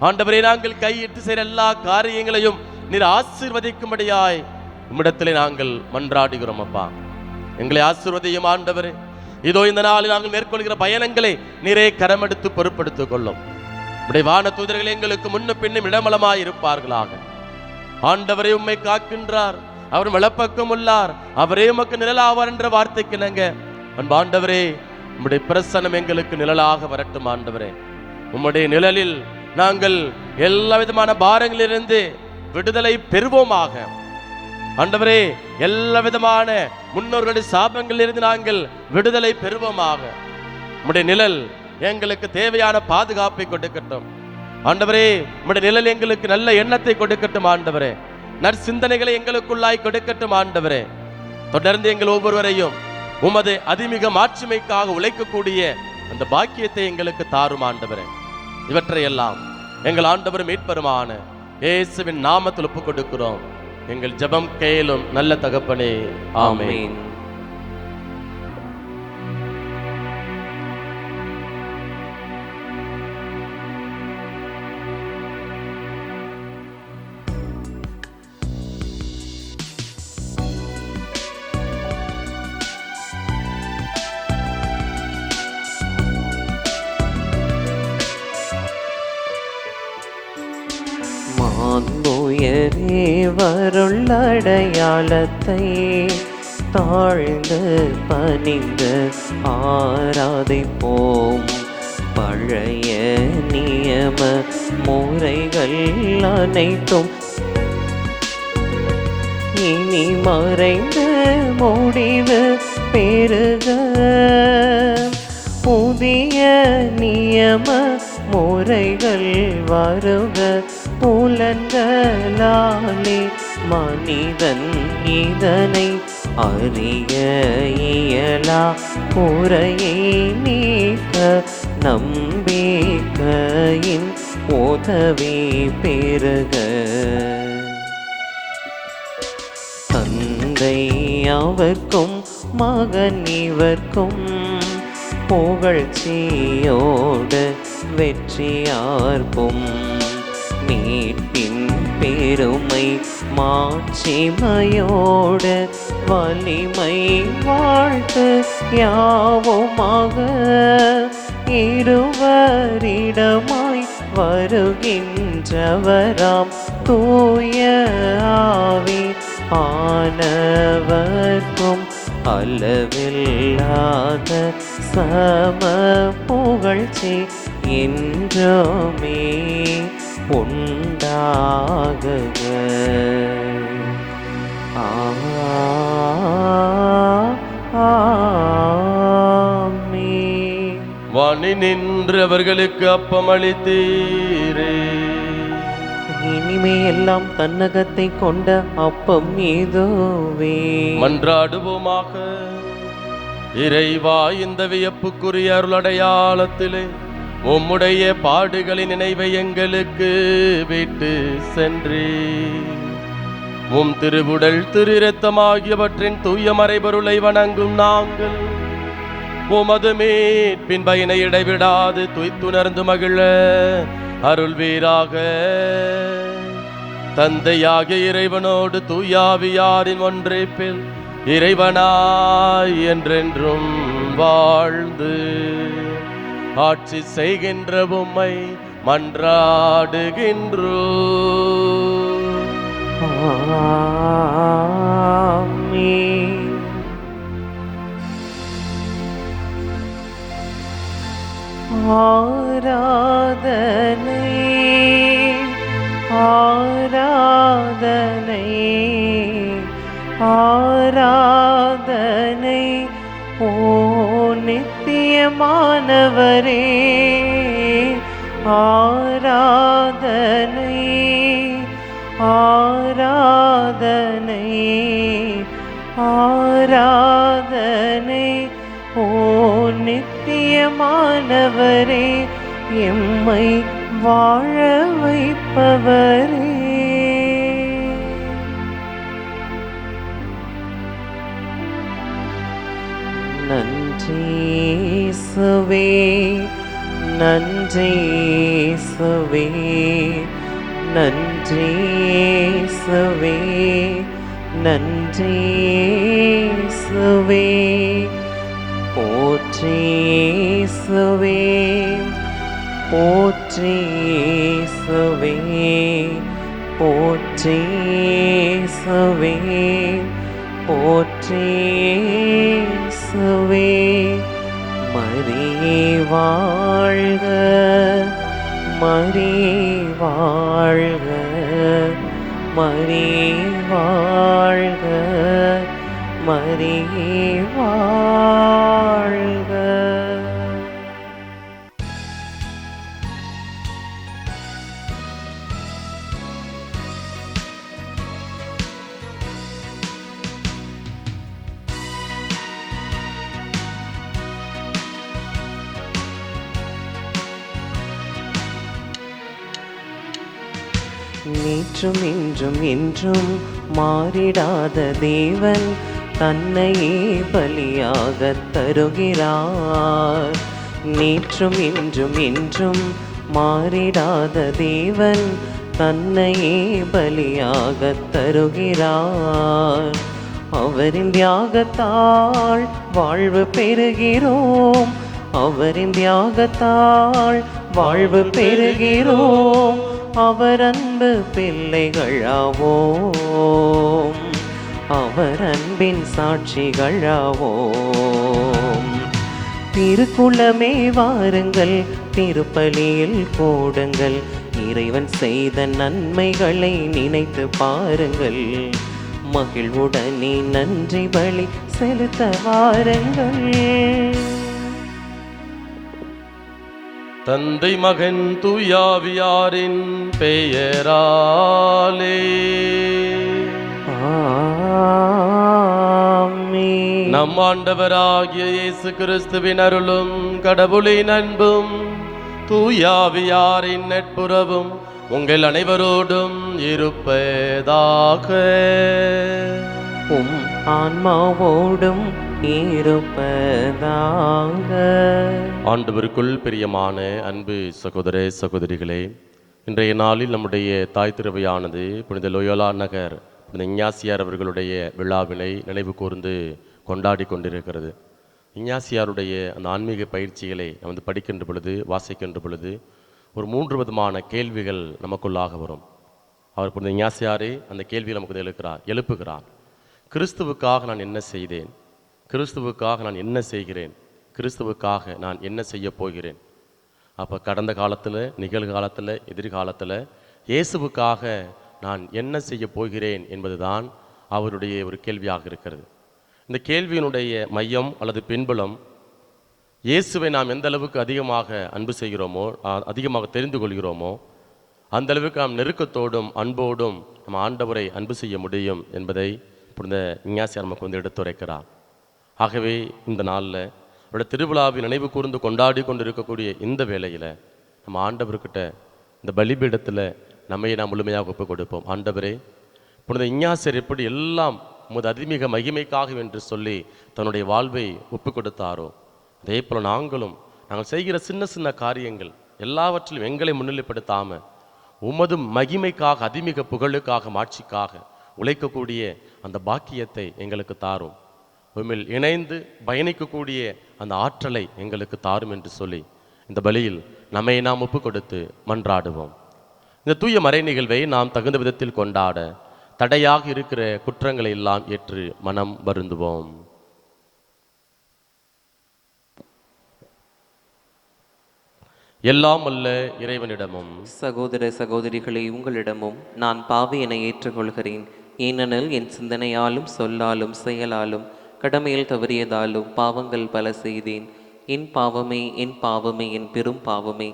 ஆண்டவரே, நாங்கள் கையிட்டு செய்கிற எல்லா காரியங்களையும் நீர் ஆசீர்வதிக்கும்படியாய் உம்மிடத்திலே நாங்கள் மன்றாடுகிறோம் அப்பா. எங்களை ஆசீர்வதியும் ஆண்டவரே. இதோ இந்த நாளில் நாங்கள் மேற்கொள்கிற பயணங்களை நீரே கரமெடுத்து பொறுப்படுத்திக் கொள்ளும். உடைய வான தூதர்கள் எங்களுக்கு முன்னும் பின்னும் இடமலமாய் இருப்பார்களாக. ஆண்டவரே, உம்மை காக்கின்றார், அவர் வலப்பக்கம் உள்ளார், அவரே உமக்கு நிழலாவார் என்ற வார்த்தைக்கு நாங்க ஆண்டவரே, உம்முடைய பிரசன்னம் எங்களுக்கு நிழலாக வரட்டும் ஆண்டவரே. உம்முடைய நிழலில் நாங்கள் எல்லா விதமான பாரங்களிலிருந்து விடுதலை பெறுவோமாக ஆண்டவரே. எல்லா விதமான முன்னோர்களுடைய சாபங்களிலிருந்து நாங்கள் விடுதலை பெறுவோமாக. உம்முடைய நிழல் எங்களுக்கு தேவையான பாதுகாப்பை கொடுக்கட்டும் ஆண்டவரே. உம்முடைய நிழல் எங்களுக்கு நல்ல எண்ணத்தை கொடுக்கட்டும் ஆண்டவரே. நற்சிந்தனைகளை எங்களுக்குள்ளாய் கொடுக்கட்டும் ஆண்டவரே. தொடர்ந்து எங்கள் ஒவ்வொருவரையும் உமது அதிமிக மாட்சிமைக்காக உழைக்கக்கூடிய அந்த பாக்கியத்தை எங்களுக்கு தாரும் ஆண்டவரே. இவற்றையெல்லாம் எங்கள் ஆண்டவர் மீட்பருமான இயேசுவின் நாமத்தில் ஒப்புக் கொடுக்கிறோம். எங்கள் ஜெபம் கேளும் நல்ல தகப்பனே, ஆமென். மாண்புயரே வருள் அடையாளத்தை தாழ்ந்து பணிந்து ஆராதிப்போம். பழைய நியம முறைகள் அனைத்தும் இனி மறைந்து முடிவு பெறுக. புதிய நியம முறைகள் வருக. புலன்களாலே மனிதன் இதனை அறிய இயலா. குறையை நீக்க நம்பிக்கையின் உதவி பெறுக. தந்தை அவர்க்கும் மகன் இவர்க்கும் புகழ்ச்சியோடு வெற்றியார்க்கும். மீட்பின் பெருமை மாட்சிமையோடு வலிமை வாழ்த்து யாவுமாக. இருவரிடமாய் வருகின்றவராம் தூய ஆவி ஆனவர்க்கும் அளவில்லாத சம புகழ்ச்சி என்றுமே உண்டாகுக. ஆமென். வானி நின்று அவர்களுக்கு அப்பம் அளித்தீரே. இனிமே எல்லாம் தன்னகத்தை கொண்ட அப்பம் இதுவே. மன்றாடுவோமாக. இறைவா, இந்த வியப்புக்குரிய அருளடையாளத்திலே உம்முடைய பாடுகளின் நினைவை எங்களுக்கு விட்டு சென்றே. உம் திருவுடல் திரு இரத்தமாகியவற்றின் தூய மறைபொருளை வணங்கும் நாங்கள் உமது மீட்பின் பயனை இடைவிடாது துய்த்துணர்ந்து மகிழ அருள்வீராக. தந்தையாகிய இறைவனோடு தூயாவியாரின் ஒன்றைப்பில் இறைவனாய் என்றென்றும் வாழ்ந்து ஆட்சி செய்கின்ற உம்மை மன்றாடுகின்றோம். ஆமென். ஆராதனை ஆராதனை ஆராதனை ஓ நித்தியமானவரே. ஆராதனை ஆராதனை ஆராதனை ஓ நித்தியமானவரே. எம்மை வாழ வைப்பவரே. நன்றி இயேசுவே, நன்றி இயேசுவே, நன்றி இயேசுவே, நன்றி இயேசுவே. போற்றி இயேசுவே, போற்றி இயேசுவே, போற்றி இயேசுவே, போற்றி இயேசுவே. மரியே வாழ்க, மரியே வாழ்க, மரியே வாழ்க, மரியே வாழ்க. நேற்றும் இன்றும் என்றும் மாறிடாத தேவன் தன்னையே பலியாகத் தருகிறார். நேற்றும் இன்றும் என்றும் மாறிடாத தேவன் தன்னையே பலியாகத் தருகிறார். அவரின் தியாகத்தால் வாழ்வு பெறுகிறோம், அவரின் தியாகத்தால் வாழ்வு பெறுகிறோம். அவர் அன்பு பிள்ளைகளாவோம், அவர் அன்பின் சாட்சிகளாவோம். திருக்குளமே வாருங்கள், திருப்பலியில் போடுங்கள், இறைவன் செய்த நன்மைகளை நினைத்து பாருங்கள், மகிழ்வுடனே நன்றி பலி செலுத்த வாருங்கள். தந்தை மகன் தூயாவியாரின் பெயராலே ஆமென். நம் ஆண்டவராகிய இயேசு கிறிஸ்துவின் அருளும் கடவுளின் அன்பும் தூயாவியாரின் நட்புறவும் உங்கள் அனைவரோடும் இருப்பதாக. உம் ஆன்மாவோடும் இருப்பதாக. ஆண்டவருக்குள் பிரியமான அன்பு சகோதர சகோதரிகளே, இன்றைய நாளில் நம்முடைய தாய் திருவையானது புனித லோயோலா நகர் புனித இஞ்ஞாசியார் அவர்களுடைய விழாவினை நினைவு கூர்ந்து கொண்டாடி கொண்டிருக்கிறது. இஞ்ஞாசியாருடைய அந்த ஆன்மீக பயிற்சிகளை நம்ம படிக்கின்ற பொழுது, வாசிக்கின்ற பொழுது ஒரு 3 விதமான கேள்விகள் நமக்குள்ளாக வரும். அவர் புனித இஞ்ஞாசியாரே அந்த கேள்வியை நமக்கு எழுப்புகிறார். கிறிஸ்துவுக்காக நான் என்ன செய்தேன்? கிறிஸ்துவுக்காக நான் என்ன செய்கிறேன்? கிறிஸ்துவுக்காக நான் என்ன செய்ய போகிறேன்? அப்போ கடந்த காலத்தில், நிகழ்காலத்தில், எதிர்காலத்தில் இயேசுவுக்காக நான் என்ன செய்ய போகிறேன் என்பதுதான் அவருடைய ஒரு கேள்வியாக இருக்கிறது. இந்த கேள்வியினுடைய மையம் அல்லது பின்புலம், இயேசுவை நாம் எந்த அளவுக்கு அதிகமாக அன்பு செய்கிறோமோ, அதிகமாக தெரிந்து கொள்கிறோமோ, அந்த அளவுக்கு நாம் நெருக்கத்தோடும் அன்போடும் நம்ம ஆண்டவரை அன்பு செய்ய முடியும் என்பதை புனித இஞ்ஞாசியார் நமக்கு எடுத்துரைக்கிறார். ஆகவே இந்த நாளில் அவருடைய திருவிழாவை நினைவு கூர்ந்து கொண்டாடி கொண்டு இருக்கக்கூடிய இந்த வேளையில் நம்ம ஆண்டவர்கிட்ட இந்த பலிபீடத்தில் நம்மையை நாம் முழுமையாக ஒப்புக் கொடுப்போம். ஆண்டவரே, புனித இஞ்ஞாசியார் எப்படி எல்லாம் உமது அதிமிக மகிமைக்காக என்று சொல்லி தன்னுடைய வாழ்வை ஒப்புக் கொடுத்தாரோ, அதே போல் நாங்கள் செய்கிற சின்ன சின்ன காரியங்கள் எல்லாவற்றிலும் எங்களை முன்னிலைப்படுத்தாமல் உமது மகிமைக்காக, அதிமிக புகழுக்காக, மாட்சிக்காக உழைக்கக்கூடிய அந்த பாக்கியத்தை எங்களுக்கு தாரும். உம்மில் இணைந்து பயணிக்கக்கூடிய அந்த ஆற்றலை எங்களுக்கு தாரும் என்று சொல்லி இந்த பலியில் நம்மை நாம் ஒப்பு கொடுத்து மன்றாடுவோம். இந்த தூய மறை நிகழ்வை நாம் தகுந்த விதத்தில் கொண்டாட தடையாக இருக்கிற குற்றங்களை எல்லாம் ஏற்று மனம் வருந்துவோம். எல்லாம் அல்ல இறைவனிடமும் சகோதர சகோதரிகளே, உங்களிடமும் நான் பாவி என ஏற்றுக்கொள்கிறேன். ஏனெனில் என் சிந்தனையாலும் சொல்லாலும் செயலாலும் கடமையில் தவறியதாலும் பாவங்கள் பல செய்தேன். என் பாவமே, என் பாவமே, என் பெரும் பாவமே.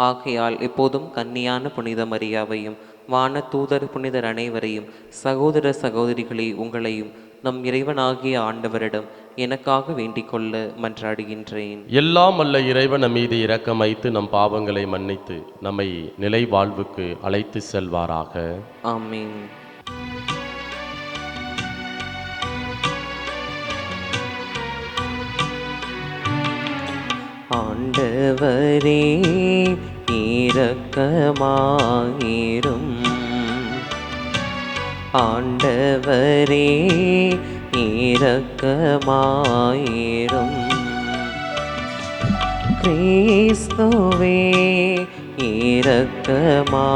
ஆகையால் எப்போதும் கன்னியான புனித மரியாவையும் வான தூதர் புனிதர் அனைவரையும், சகோதர சகோதரிகளே உங்களையும் நம் இறைவனாகிய ஆண்டவரிடம் எனக்காக வேண்டிக் கொள்ள மன்றாடுகின்றேன். எல்லாம் அல்ல இறைவன் நம் மீது இரக்கம் வைத்து நம் பாவங்களை மன்னித்து நம்மை நிலை வாழ்வுக்கு அழைத்து செல்வாராக. ஆமீன். ஆண்டவரே இரக்கமாயிரும். ஆண்டவரே இரக்கமாயிரும். கிறிஸ்துவே இரக்கமாயிரும்.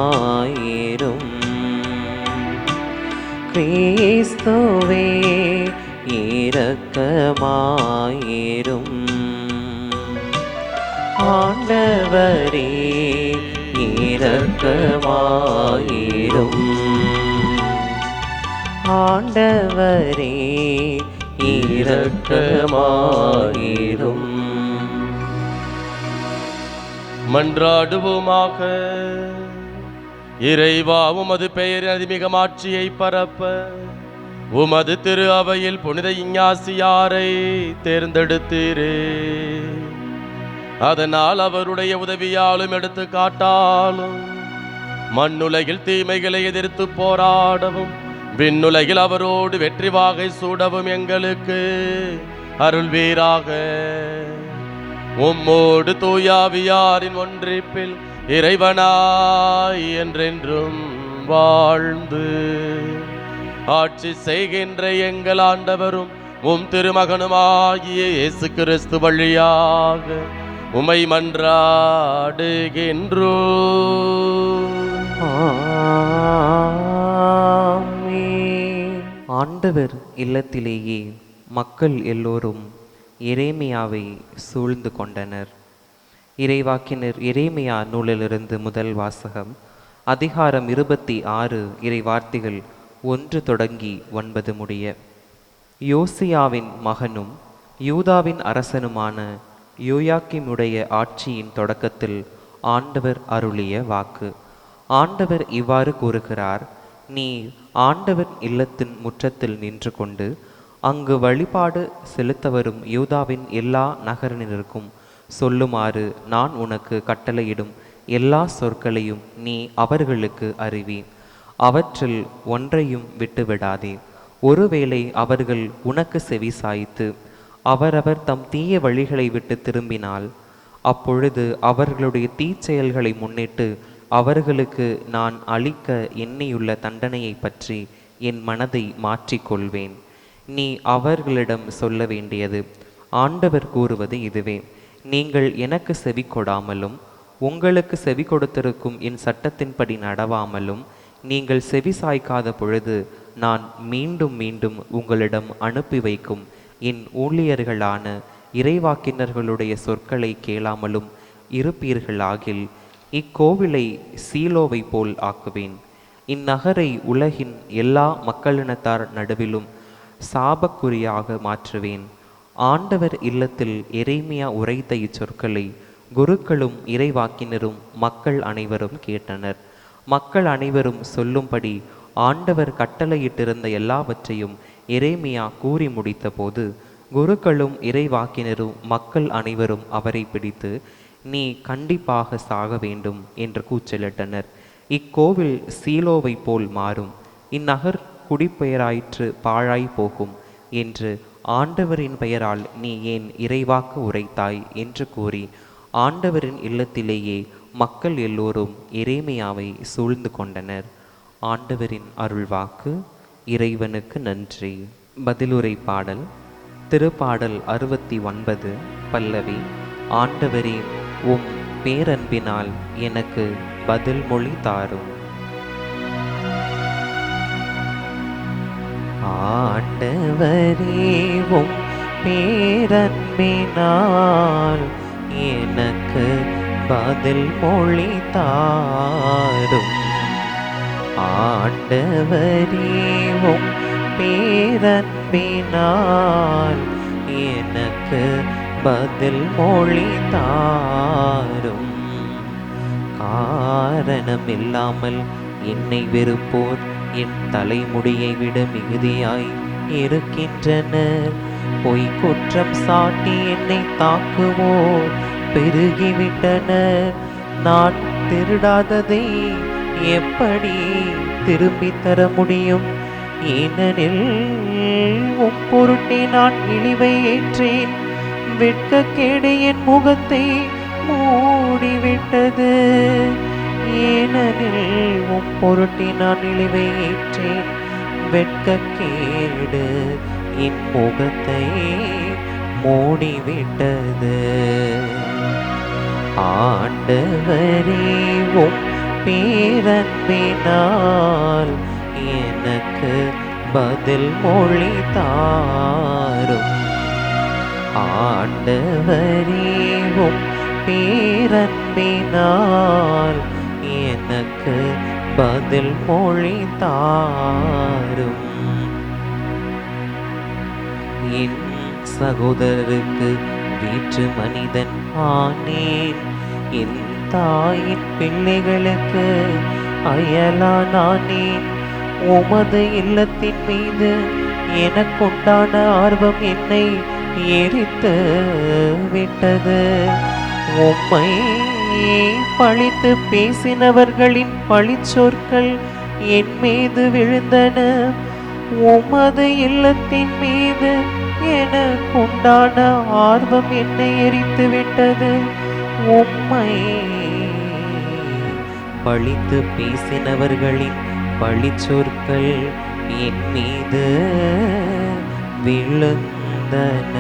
கிறிஸ்துவே இரக்கமாயிரும். ஆண்டவரே இரக்கமாயிரும். ஆண்டவரே இரக்கமாயிரும். மன்றாடுவோமாக. இறைவா, உமது பெயரின் அதிமிக மாட்சியை பரப்ப உமது திரு அவையில் புனித இஞ்ஞாசியாரை தேர்ந்தெடுத்தீரே. அதனால் அவருடைய உதவியாலும் எடுத்து காட்டாலும் மண்ணுலகில் தீமைகளை எதிர்த்து போராடவும் விண்ணுலகில் அவரோடு வெற்றி வாகை சூடவும் எங்களுக்கு அருள்வீராக. உம்மோடு தூயாவியாரின் ஒன்றிப்பில் இறைவனாய் என்றென்றும் வாழ்ந்து ஆட்சி செய்கின்ற எங்கள் ஆண்டவரும் உம் திருமகனுமாகிய இயேசு கிறிஸ்து வழியாக உமை மன்றாடுகின்றோம். ஆண்டவர் இல்லத்திலேயே மக்கள் எல்லோரும் எரேமியாவை சூழ்ந்து கொண்டனர். இறைவாக்கினர் எரேமியா நூலிலிருந்து முதல் வாசகம். அதிகாரம் 26, இறைவார்த்தைகள் 1 தொடங்கி 9 முடிய. யோசியாவின் மகனும் யூதாவின் அரசனுமான யோயாக்கிமுடைய ஆட்சியின் தொடக்கத்தில் ஆண்டவர் அருளிய வாக்கு. ஆண்டவர் இவ்வாறு கூறுகிறார்: நீ ஆண்டவர் இல்லத்தின் முற்றத்தில் நின்று கொண்டு அங்கு வழிபாடு செலுத்த வரும் யூதாவின் எல்லா நகரினருக்கும் சொல்லுமாறு நான் உனக்கு கட்டளையிடும் எல்லா சொற்களையும் நீ அவர்களுக்கு அறிவி. அவற்றில் ஒன்றையும் விட்டுவிடாதே. ஒருவேளை அவர்கள் உனக்கு செவி சாய்த்து அவரவர் தம் தீய வழிகளை விட்டு திரும்பினால், அப்பொழுது அவர்களுடைய தீச்செயல்களை முன்னிட்டு அவர்களுக்கு நான் அளிக்க எண்ணியுள்ள தண்டனையை பற்றி என் மனதை மாற்றிக்கொள்வேன். நீ அவர்களிடம் சொல்ல வேண்டியது: ஆண்டவர் கூறுவது இதுவே, நீங்கள் எனக்கு செவி கொடாமலும் உங்களுக்கு செவி கொடுத்திருக்கும் என் சட்டத்தின்படி நடவாமலும் நீங்கள் செவி சாய்க்காத பொழுது நான் மீண்டும் மீண்டும் உங்களிடம் அனுப்பி வைக்கும் என் ஊழியர்களான இறைவாக்கினர்களுடைய சொற்களை கேளாமலும் இருப்பீர்களாகில், இக்கோவிலை சீலோவை போல் ஆக்குவேன். இந்நகரை உலகின் எல்லா மக்களினத்தார் நடுவிலும் சாபக்குறியாக மாற்றுவேன். ஆண்டவர் இல்லத்தில் எரேமியா உரைத்த இச்சொற்களை குருக்களும் இறைவாக்கினரும் மக்கள் அனைவரும் கேட்டனர். மக்கள் அனைவரும் சொல்லும்படி ஆண்டவர் கட்டளையிட்டிருந்த எல்லாவற்றையும் எரேமியா கூறி முடித்த போது, குருக்களும் இறைவாக்கினரும் மக்கள் அனைவரும் அவரை பிடித்து, நீ கண்டிப்பாக சாக வேண்டும் என்று கூச்சலிட்டனர். இக்கோவில் சீலோவை போல் மாறும், இந்நகர் குடிப்பெயராயிற்று பாழாய் போகும் என்று ஆண்டவரின் பெயரால் நீ ஏன் இறைவாக்கு உரைத்தாய் என்று கூறி ஆண்டவரின் இல்லத்திலேயே மக்கள் எல்லோரும் எரேமியாவை சூழ்ந்து கொண்டனர். ஆண்டவரின் அருள்வாக்கு. இறைவனுக்கு நன்றி. பதிலுரை பாடல். திருப்பாடல் 69, பல்லவி. ஆண்டவரே, உம் பேரன்பினால் எனக்கு பதில் மொழி தாரும். ஆண்டவரே, உம் பேரன்பினால் எனக்கு பதில் மொழி தாரும். ஆண்டவரே, உம் பேரன்பினால் எனக்கு பதில் மொழி தாரும். காரணமில்லாமல் என்னை வெறுப்போர் என் தலைமுடியை விட மிகுதியாய் இருக்கின்றனர். பொய் குற்றம் சாட்டி என்னை தாக்குவோர் பெருகிவிட்டனர். நான் திருடாததை எப்படி திரும்பி தர முடியும்? ஏனெனில் உம் பொருட்டே நான் இழிவை ஏற்றேன். வெட்கக்கேடு என் முகத்தை மூடிவிட்டது. ஏனெனில் உம் பொருட்டே நான் இழிவை ஏற்றேன். வெட்கக்கேடு என் முகத்தை மூடிவிட்டது. ஆண்டவரே, உம் பேரன்பினால் எனக்கு பதில் மொழி தாரும். ஆண்டவரே, உம் பேரன்பினால் எனக்கு பதில் மொழி தாரும். என் சகோதரருக்கு வீற்று மனிதன் ஆனேன். என் தாயின் பிள்ளைகளுக்கு அயலானானேன். உமது இல்லத்தின் மீது எனக்குண்டான ஆர்வம் என்னை எரித்து விட்டது. உம்மை பழித்து பேசினவர்களின் பழிச்சொற்கள் என் மீது விழுந்தன. உமது இல்லத்தின் மீது எனக்குண்டான ஆர்வம் என்னை எரித்து விட்டது. உம்மை பழித்து பேசினவர்களின் பழிச்சொற்கள் என் மீது விழுந்தன.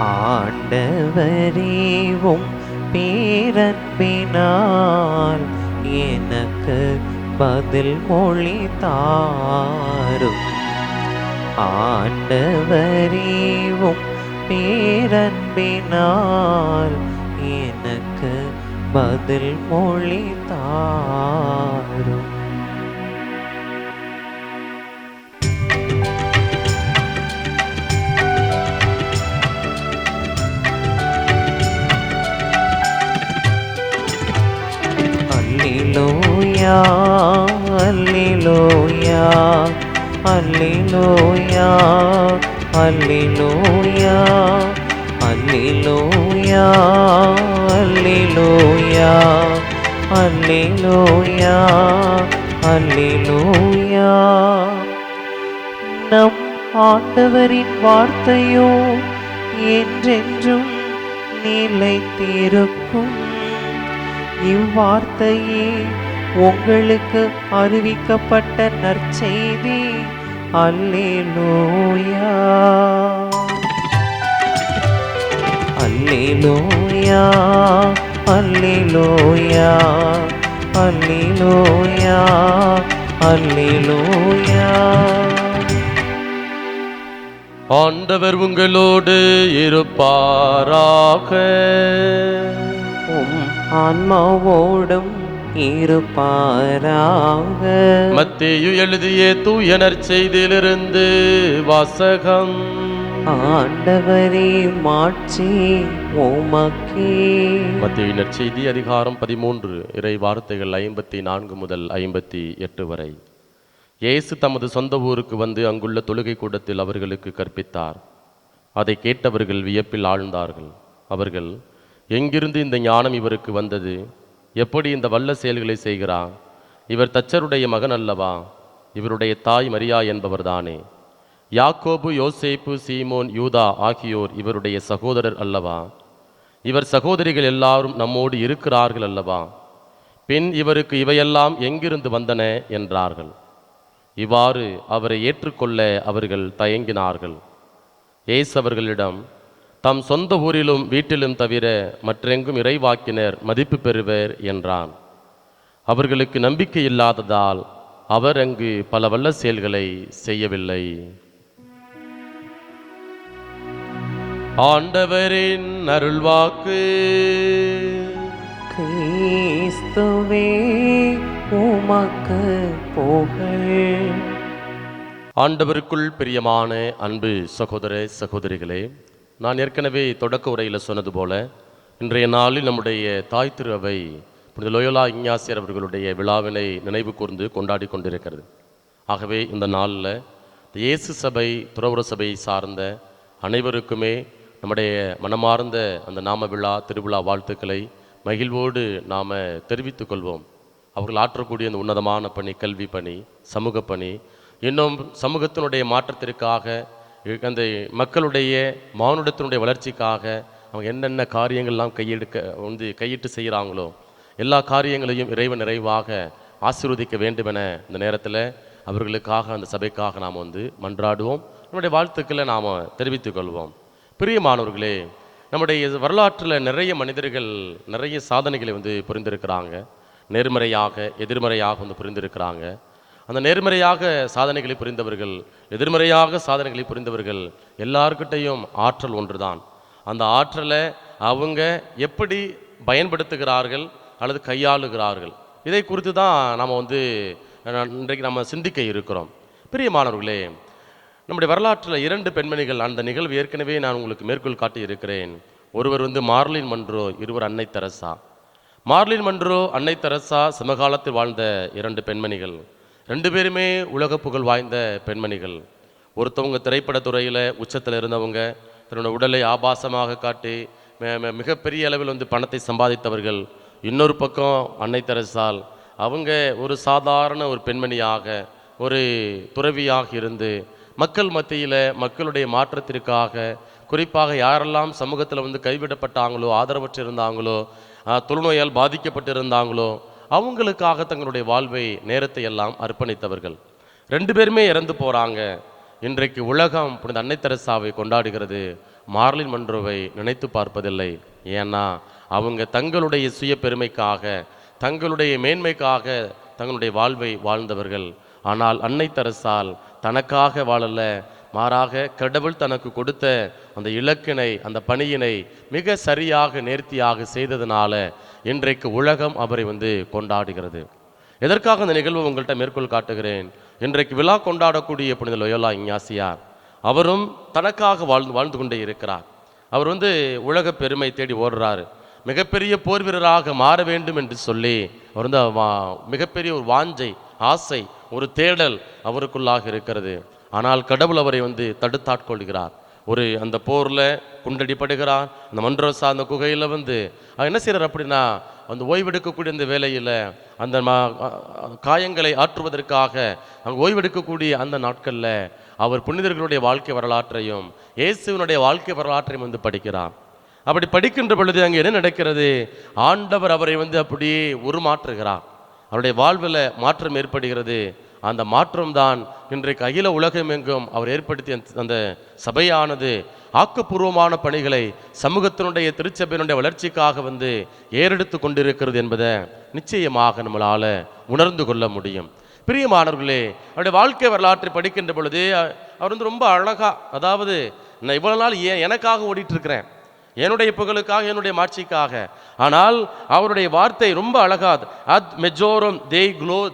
ஆண்டவரே, உம் பேரன்பினால் எனக்கு பதில் மொழி தாரும். ஆண்டவரேவும் பேரன்பினால் எனக்கு பதில் மொழி தாரும். அல்லேலூயா அல்லேலூயா அல்லேலூயா அல்லேலூயா அல்லேலூயா அல்லேலூயா அல்லேலூயா அல்லேலூயா. நம் ஆண்டவரின் வார்த்தையோ என்றென்றும் நிலைத்திருக்கும். இவ்வார்த்தையே உங்களுக்கு அறிவிக்கப்பட்ட நற்செய்தி. அல்லேலூயா அல்லேலூயா அல்லேலூயா அல்லேலூயா அல்லேலூயா. ஆண்டவர் உங்களோடு இருப்பாராக. ஆன்மாவோடும் இருப்பாராக. மத்தேயு எழுதிய தூய நற்செய்தியிலிருந்து வாசகம். ஆண்டவரே மாட்சி உமக்கே. மத்தேயு நற்செய்தி அதிகாரம் 13 இறை வார்த்தைகள் 54 முதல் 58 வரை. இயேசு தமது சொந்த ஊருக்கு வந்து அங்குள்ள தொழுகை கூடத்தில் அவர்களுக்கு கற்பித்தார். அதை கேட்டவர்கள் வியப்பில் ஆழ்ந்தார்கள். அவர்கள், எங்கிருந்து இந்த ஞானம் இவருக்கு வந்தது? எப்படி இந்த வல்ல செயல்களை செய்கிறார்? இவர் தச்சருடைய மகன் அல்லவா? இவருடைய தாய் மரியா என்பவர்தானே? யாக்கோபு, யோசேப்பு, சீமோன், யூதா ஆகியோர் இவருடைய சகோதரர் அல்லவா? இவர் சகோதரிகள் எல்லாரும் நம்மோடு இருக்கிறார்கள் அல்லவா? பின் இவருக்கு இவையெல்லாம் எங்கிருந்து வந்தன என்றார்கள். இவ்வாறு அவரை ஏற்றுக்கொள்ள அவர்கள் தயங்கினார்கள். இயேசு அவர்களிடம், தம் சொந்த ஊரிலும் வீட்டிலும் தவிர மற்றெங்கும் இறைவாக்கினர் மதிப்பு பெறுவர் என்றான். அவர்களுக்கு நம்பிக்கை இல்லாததால் அவர் அங்கு பல வல்ல செயல்களை செய்யவில்லை. ஆண்டவரின் அருள்வாக்கு. கிறிஸ்துவே உமக்கு புகழ். ஆண்டவருக்குள் பிரியமான அன்பு சகோதர சகோதரிகளே, நான் ஏற்கனவே தொடக்க உரையில் சொன்னது போல இன்றைய நாளில் நம்முடைய தாய் திரு அவை புனித லோயோலா இஞ்ஞாசியார் அவர்களுடைய விழாவினை நினைவு கூர்ந்து கொண்டாடி கொண்டிருக்கிறது. ஆகவே இந்த நாளில் இயேசு சபை, துறவுற சபை சார்ந்த அனைவருக்குமே நம்முடைய மனமார்ந்த அந்த நாம விழா, திருவிழா வாழ்த்துக்களை மகிழ்வோடு நாம் தெரிவித்துக் கொள்வோம். அவர்கள் ஆற்றக்கூடிய அந்த உன்னதமான பணி, கல்வி பணி, சமூக பணி, இன்னும் சமூகத்தினுடைய மாற்றத்திற்காக, அந்த மக்களுடைய மானுடத்தினுடைய வளர்ச்சிக்காக அவங்க என்னென்ன காரியங்கள்லாம் கையிட்டு செய்கிறாங்களோ எல்லா காரியங்களையும் இறைவன் நிறைவாக ஆசீர்வதிக்க வேண்டுமென இந்த நேரத்தில் அவர்களுக்காக, அந்த சபைக்காக நாம் மன்றாடுவோம். நம்முடைய வாழ்த்துக்களை நாம் தெரிவித்துக் கொள்வோம். பிரியமானவர்களே, நம்முடைய வரலாற்றில் நிறைய மனிதர்கள் நிறைய சாதனைகளை புரிந்திருக்கிறாங்க. நேர்மறையாக, எதிர்மறையாக புரிந்திருக்கிறாங்க. அந்த நேர்மறையாக சாதனைகளை புரிந்தவர்கள், எதிர்மறையாக சாதனைகளை புரிந்தவர்கள் எல்லார்கிட்டையும் ஆற்றல் ஒன்றுதான். அந்த ஆற்றலை அவங்க எப்படி பயன்படுத்துகிறார்கள் அல்லது கையாளுகிறார்கள், இதை குறித்து தான் நாம் இன்றைக்கு நம்ம சிந்திக்க இருக்கிறோம். பிரியமானவர்களே, நம்முடைய வரலாற்றில் 2 பெண்மணிகள், அந்த நிகழ்வு ஏற்கனவே நான் உங்களுக்கு மேற்கோள் காட்டி இருக்கிறேன். ஒருவர் மார்லின் மன்றோ, இருவர் அன்னை தெரசா. மார்லின் மன்றோ, அன்னை தெரசா சமகாலத்தில் வாழ்ந்த 2 பெண்மணிகள். 2 பேருமே உலக புகழ் வாய்ந்த பெண்மணிகள். ஒருத்தவங்க திரைப்படத்துறையில் உச்சத்தில் இருந்தவங்க, தன்னோட உடலை ஆபாசமாக காட்டி மிகப்பெரிய அளவில் பணத்தை சம்பாதித்தவர்கள். இன்னொரு பக்கம் அன்னை தெரசால் அவங்க ஒரு சாதாரண ஒரு பெண்மணியாக, ஒரு துறவியாக இருந்து மக்கள் மத்தியில் மக்களுடைய மாற்றத்திற்காக, குறிப்பாக யாரெல்லாம் சமூகத்தில் கைவிடப்பட்டாங்களோ, ஆதரவற்று இருந்தாங்களோ, தொழுநோயால் பாதிக்கப்பட்டிருந்தாங்களோ அவங்களுக்காக தங்களுடைய வாழ்வை, நேரத்தை எல்லாம் அர்ப்பணித்தவர்கள். 2 பேருமே இறந்து போகிறாங்க. இன்றைக்கு உலகம் புனித அன்னை தெரசாவை கொண்டாடுகிறது, மார்லின் மன்றோவை நினைத்து பார்ப்பதில்லை. ஏன்னா அவங்க தங்களுடைய சுய பெருமைக்காக, தங்களுடைய மேன்மைக்காக தங்களுடைய வாழ்வை வாழ்ந்தவர்கள். ஆனால் அன்னை தெரசால் தனக்காக வாழல, மாறாக கடவுள் தனக்கு கொடுத்த அந்த இலக்கினை, அந்த பணியினை மிக சரியாக நேர்த்தியாக செய்ததுனால இன்றைக்கு உலகம் அவரை கொண்டாடுகிறது. எதற்காக இந்த நிகழ்வு உங்கள்கிட்ட மேற்கோள் காட்டுகிறேன்? இன்றைக்கு விழா கொண்டாடக்கூடிய புனித லோயோலா இஞ்ஞாசியார் அவரும் தனக்காக வாழ்ந்து கொண்டே இருக்கிறார். அவர் உலக பெருமை தேடி ஓடுறாரு. மிகப்பெரிய போர் வீரராக மாற வேண்டும் என்று சொல்லி அவர் மிகப்பெரிய ஒரு வாஞ்சை, ஆசை, ஒரு தேடல் அவருக்குள்ளாக இருக்கிறது. ஆனால் கடவுள் அவரை தடுத்தாட்கொள்கிறார். அந்த போரில் குண்டடிப்படுகிறார். அந்த மன்றோசா அந்த குகையில் என்ன செய்கிறார் அப்படின்னா, ஓய்வெடுக்கக்கூடிய அந்த வேலையில் அந்த காயங்களை ஆற்றுவதற்காக அங்கே ஓய்வெடுக்கக்கூடிய அந்த நாட்களில் அவர் புனிதர்களுடைய வாழ்க்கை வரலாற்றையும் இயேசுவினுடைய வாழ்க்கை வரலாற்றையும் படிக்கிறார். அப்படி படிக்கின்ற பொழுது அங்கே என்ன நடக்கிறது? ஆண்டவர் அவரை அப்படியே உருமாற்றுகிறார். அவருடைய வாழ்வில் மாற்றம் ஏற்படுகிறது. அந்த மாற்றம்தான் இன்றைக்கு அகில உலகமெங்கும் அவர் ஏற்படுத்திய அந்த சபையானது ஆக்கப்பூர்வமான பணிகளை சமூகத்தினுடைய திருச்சபையினுடைய வளர்ச்சிக்காக ஏறெடுத்து கொண்டிருக்கிறது என்பதை நிச்சயமாக நம்மளால் உணர்ந்து கொள்ள முடியும். பிரியமானவர்களே, அவருடைய வாழ்க்கை வரலாற்றை படிக்கின்ற பொழுது அவர் ரொம்ப அழகா, அதாவது நான் இவ்வளவு நாள் எனக்காக ஓடிட்டு இருக்கிறேன், என்னுடைய புகழுக்காக, என்னுடைய மாட்சிக்காக. ஆனால் அவருடைய வார்த்தை ரொம்ப அழகா, அத் மெஜோரம்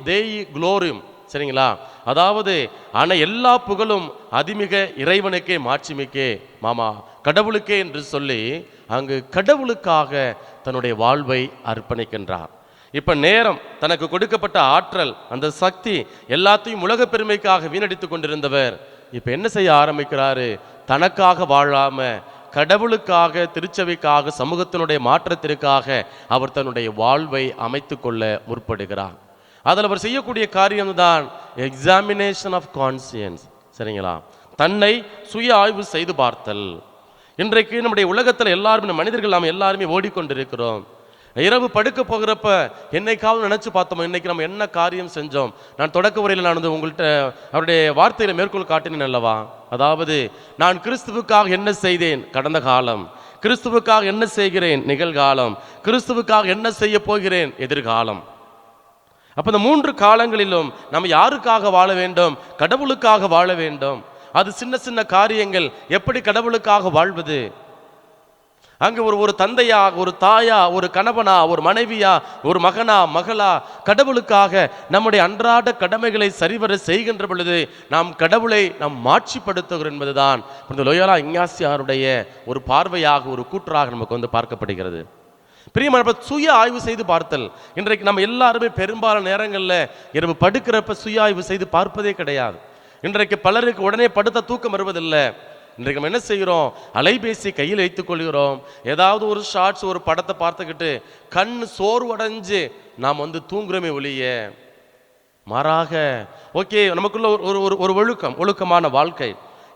தேய் குளோரியம், சரிங்களா? அதாவது ஆனா எல்லா புகழும் அதிமிக இறைவனுக்கே, மாட்சிமிக்கே, மாமா கடவுளுக்கே என்று சொல்லி அங்கு கடவுளுக்காக தன்னுடைய வாழ்வை அர்ப்பணிக்கின்றார். இப்ப நேரம், தனக்கு கொடுக்கப்பட்ட ஆற்றல், அந்த சக்தி எல்லாத்தையும் உலக பெருமைக்காக வீணடித்து கொண்டிருந்தவர் இப்ப என்ன செய்ய ஆரம்பிக்கிறாரு? தனக்காக வாழாம கடவுளுக்காக, திருச்சபைக்காக, சமூகத்தினுடைய மாற்றத்திற்காக அவர் தன்னுடைய வாழ்வை அமைத்து கொள்ள முற்படுகிறார். அதில் அவர் செய்யக்கூடிய காரியம்தான் எக்ஸாமினேஷன் ஆஃப் கான்சியன்ஸ், சரிங்களா? தன்னை சுய ஆய்வு செய்து பார்த்தல். இன்றைக்கு நம்முடைய உலகத்தில் எல்லாருமே, மனிதர்கள் நாம் எல்லாருமே ஓடிக்கொண்டிருக்கிறோம். இரவு படுக்க போகிறப்ப என்னைக்காவது நினைச்சு பார்த்தோம், இன்னைக்கு நம்ம என்ன காரியம் செஞ்சோம்? நான் தொடக்க உரையில் நான் உங்கள்கிட்ட அவருடைய வார்த்தையில மேற்கோள் காட்டினேன் அல்லவா? அதாவது நான் கிறிஸ்துவுக்காக என்ன செய்தேன் கடந்த காலம், கிறிஸ்துவுக்காக என்ன செய்கிறேன் நிகழ்காலம், கிறிஸ்துவுக்காக என்ன செய்ய போகிறேன் எதிர்காலம். அப்ப இந்த 3 காலங்களிலும் நம்ம யாருக்காக வாழ வேண்டும்? கடவுளுக்காக வாழ வேண்டும். அது சின்ன சின்ன காரியங்கள். எப்படி கடவுளுக்காக வாழ்வது? அங்கு ஒரு தந்தையா, ஒரு தாயா, ஒரு கணவனா, ஒரு மனைவியா, ஒரு மகனா, மகளா, கடவுளுக்காக நம்முடைய அன்றாட கடமைகளை சரிவர செய்கின்ற பொழுது நாம் கடவுளை நாம் மாட்சிப்படுத்துகிறோம் என்பதுதான் இந்த லோயோலா இஞ்ஞாசியாருடைய ஒரு பார்வையாக, ஒரு கூற்றாக நமக்கு பார்க்கப்படுகிறது. பிரியமான, சுய ஆய்வு செய்து பார்த்தல். இன்றைக்கு நம்ம எல்லாருமே பெரும்பாலான நேரங்களில் இரவு படுக்கிறப்ப சுய ஆய்வு செய்து பார்ப்பதே கிடையாது. இன்றைக்கு பலருக்கு உடனே படுத்த தூக்கம் வருவதில்லை. இன்றைக்கு நம்ம என்ன செய்கிறோம்? அலைபேசி கையில் வைத்துக் கொள்கிறோம். ஏதாவது ஒரு ஷார்ட்ஸ், ஒரு படத்தை பார்த்துக்கிட்டு கண் சோர்வடைஞ்சு நாம் தூங்குறோமே ஒழிய, மாறாக ஓகே நமக்குள்ள ஒரு ஒழுக்கமான வாழ்க்கை.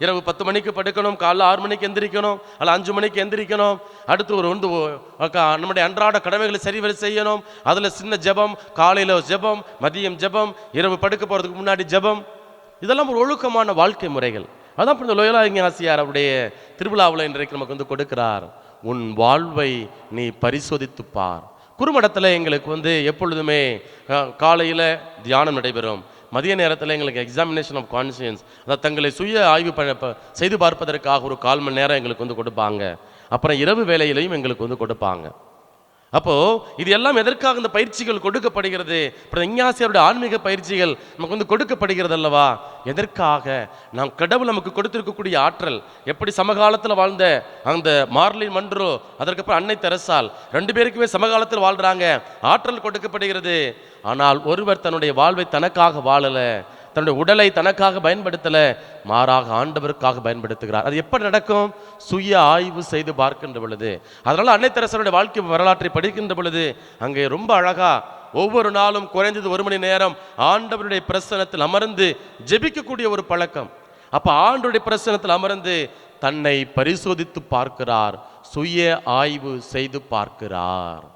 இரவு 10 மணிக்கு படுக்கணும், காலைல 6 மணிக்கு எந்திரிக்கணும், அல்ல 5 மணிக்கு எந்திரிக்கணும். அடுத்து நம்முடைய அன்றாட கடமைகளை சரிவர செய்யணும். அதில் சின்ன ஜெபம், காலையில் ஜெபம், மதியம் ஜெபம், இரவு படுக்க போகிறதுக்கு முன்னாடி ஜெபம். இதெல்லாம் ஒரு ஒழுக்கமான வாழ்க்கை முறைகள். அதான் இந்த லோயோலா இஞ்ஞாசியார் அவருடைய திருவிழாவில் இன்றைக்கு நமக்கு கொடுக்கிறார். உன் வாழ்வை நீ பரிசோதித்து பார். குறுமடத்தில் எங்களுக்கு எப்பொழுதுமே காலையில் தியானம் நடைபெறும். மதிய நேரத்தில் எங்களுக்கு எக்ஸாமினேஷன் ஆஃப் கான்சியன்ஸ், அதாவது தங்களை சுய ஆய்வு செய்து பார்ப்பதற்காக ஒரு 1/4 மணி நேரம் எங்களுக்கு கொடுப்பாங்க. அப்புறம் இரவு வேலையிலையும் எங்களுக்கு கொடுப்பாங்க. அப்போ இது எல்லாம் எதற்காக இந்த பயிற்சிகள் கொடுக்கப்படுகிறது? இஞ்ஞாசியாருடைய ஆன்மீக பயிற்சிகள் நமக்கு கொடுக்கப்படுகிறது அல்லவா? எதற்காக? நாம் கடவுள் நமக்கு கொடுத்திருக்கக்கூடிய ஆற்றல், எப்படி சமகாலத்தில் வாழ்ந்த அந்த மார்லின் மன்றோ, அதற்கப்புறம் அன்னை தெரசால் 2 பேருக்குமே சமகாலத்தில் வாழ்றாங்க, ஆற்றல் கொடுக்கப்படுகிறது. ஆனால் ஒருவர் தன்னுடைய வாழ்வை தனக்காக வாழல, தன்னுடைய உடலை தனக்காக பயன்படுத்தல, மாறாக ஆண்டவருக்காக பயன்படுத்துகிறார். அது எப்படி நடக்கும்? சுய ஆய்வு செய்து பார்க்கின்ற பொழுது. அதனால அன்னை தெரசாளுடைய வாழ்க்கை வரலாற்றை படிக்கின்ற பொழுது அங்கே ரொம்ப அழகா ஒவ்வொரு நாளும் குறைந்தது 1 மணி நேரம் ஆண்டவருடைய பிரசன்னத்தில் அமர்ந்து ஜெபிக்கக்கூடிய ஒரு பழக்கம். அப்ப ஆண்டவருடைய பிரசன்னத்தில் அமர்ந்து தன்னை பரிசோதித்து பார்க்கிறார், சுய ஆய்வு செய்து பார்க்கிறார்.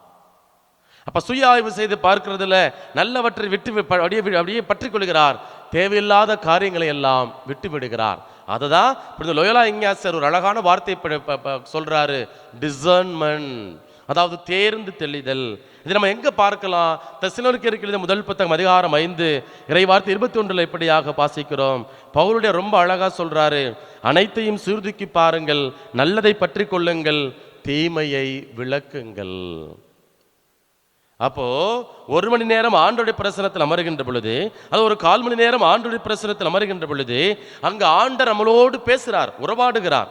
அப்ப சுய ஆய்வு செய்து பார்க்கிறதுல நல்லவற்றை விட்டு அப்படியே பற்றி கொள்கிறார், தேவையில்லாத காரியங்களை எல்லாம் விட்டு விடுகிறார். அததான் லோயோலா இஞ்ஞாசியார் ஒரு அழகான வார்த்தை சொல்றாரு, டிசர்ன்மெண்ட். அதாவது தேர்ந்து தெளிதல். இது நம்ம எங்க பார்க்கலாம்? தெசலோனிக்கேயருக்கு முதல் புத்தகம் அதிகாரம் 5 இறைவார்த்தை 21 இப்படியாக வாசிக்கிறோம். பவுலுடைய ரொம்ப அழகா சொல்றாரு, அனைத்தையும் சீர்தூக்கி பாருங்கள், நல்லதை பற்றி கொள்ளுங்கள், தீமையை விளக்குங்கள். அப்போ 1 மணி நேரம் ஆண்டோடைய பிரசனத்தில் அமருகின்ற பொழுது, அது ஒரு 1/4 மணி நேரம் ஆண்டோடைய பிரசனத்தில் அமருகின்ற பொழுது, அங்க ஆண்டர் நம்மளோடு பேசுறார், உறவாடுகிறார்.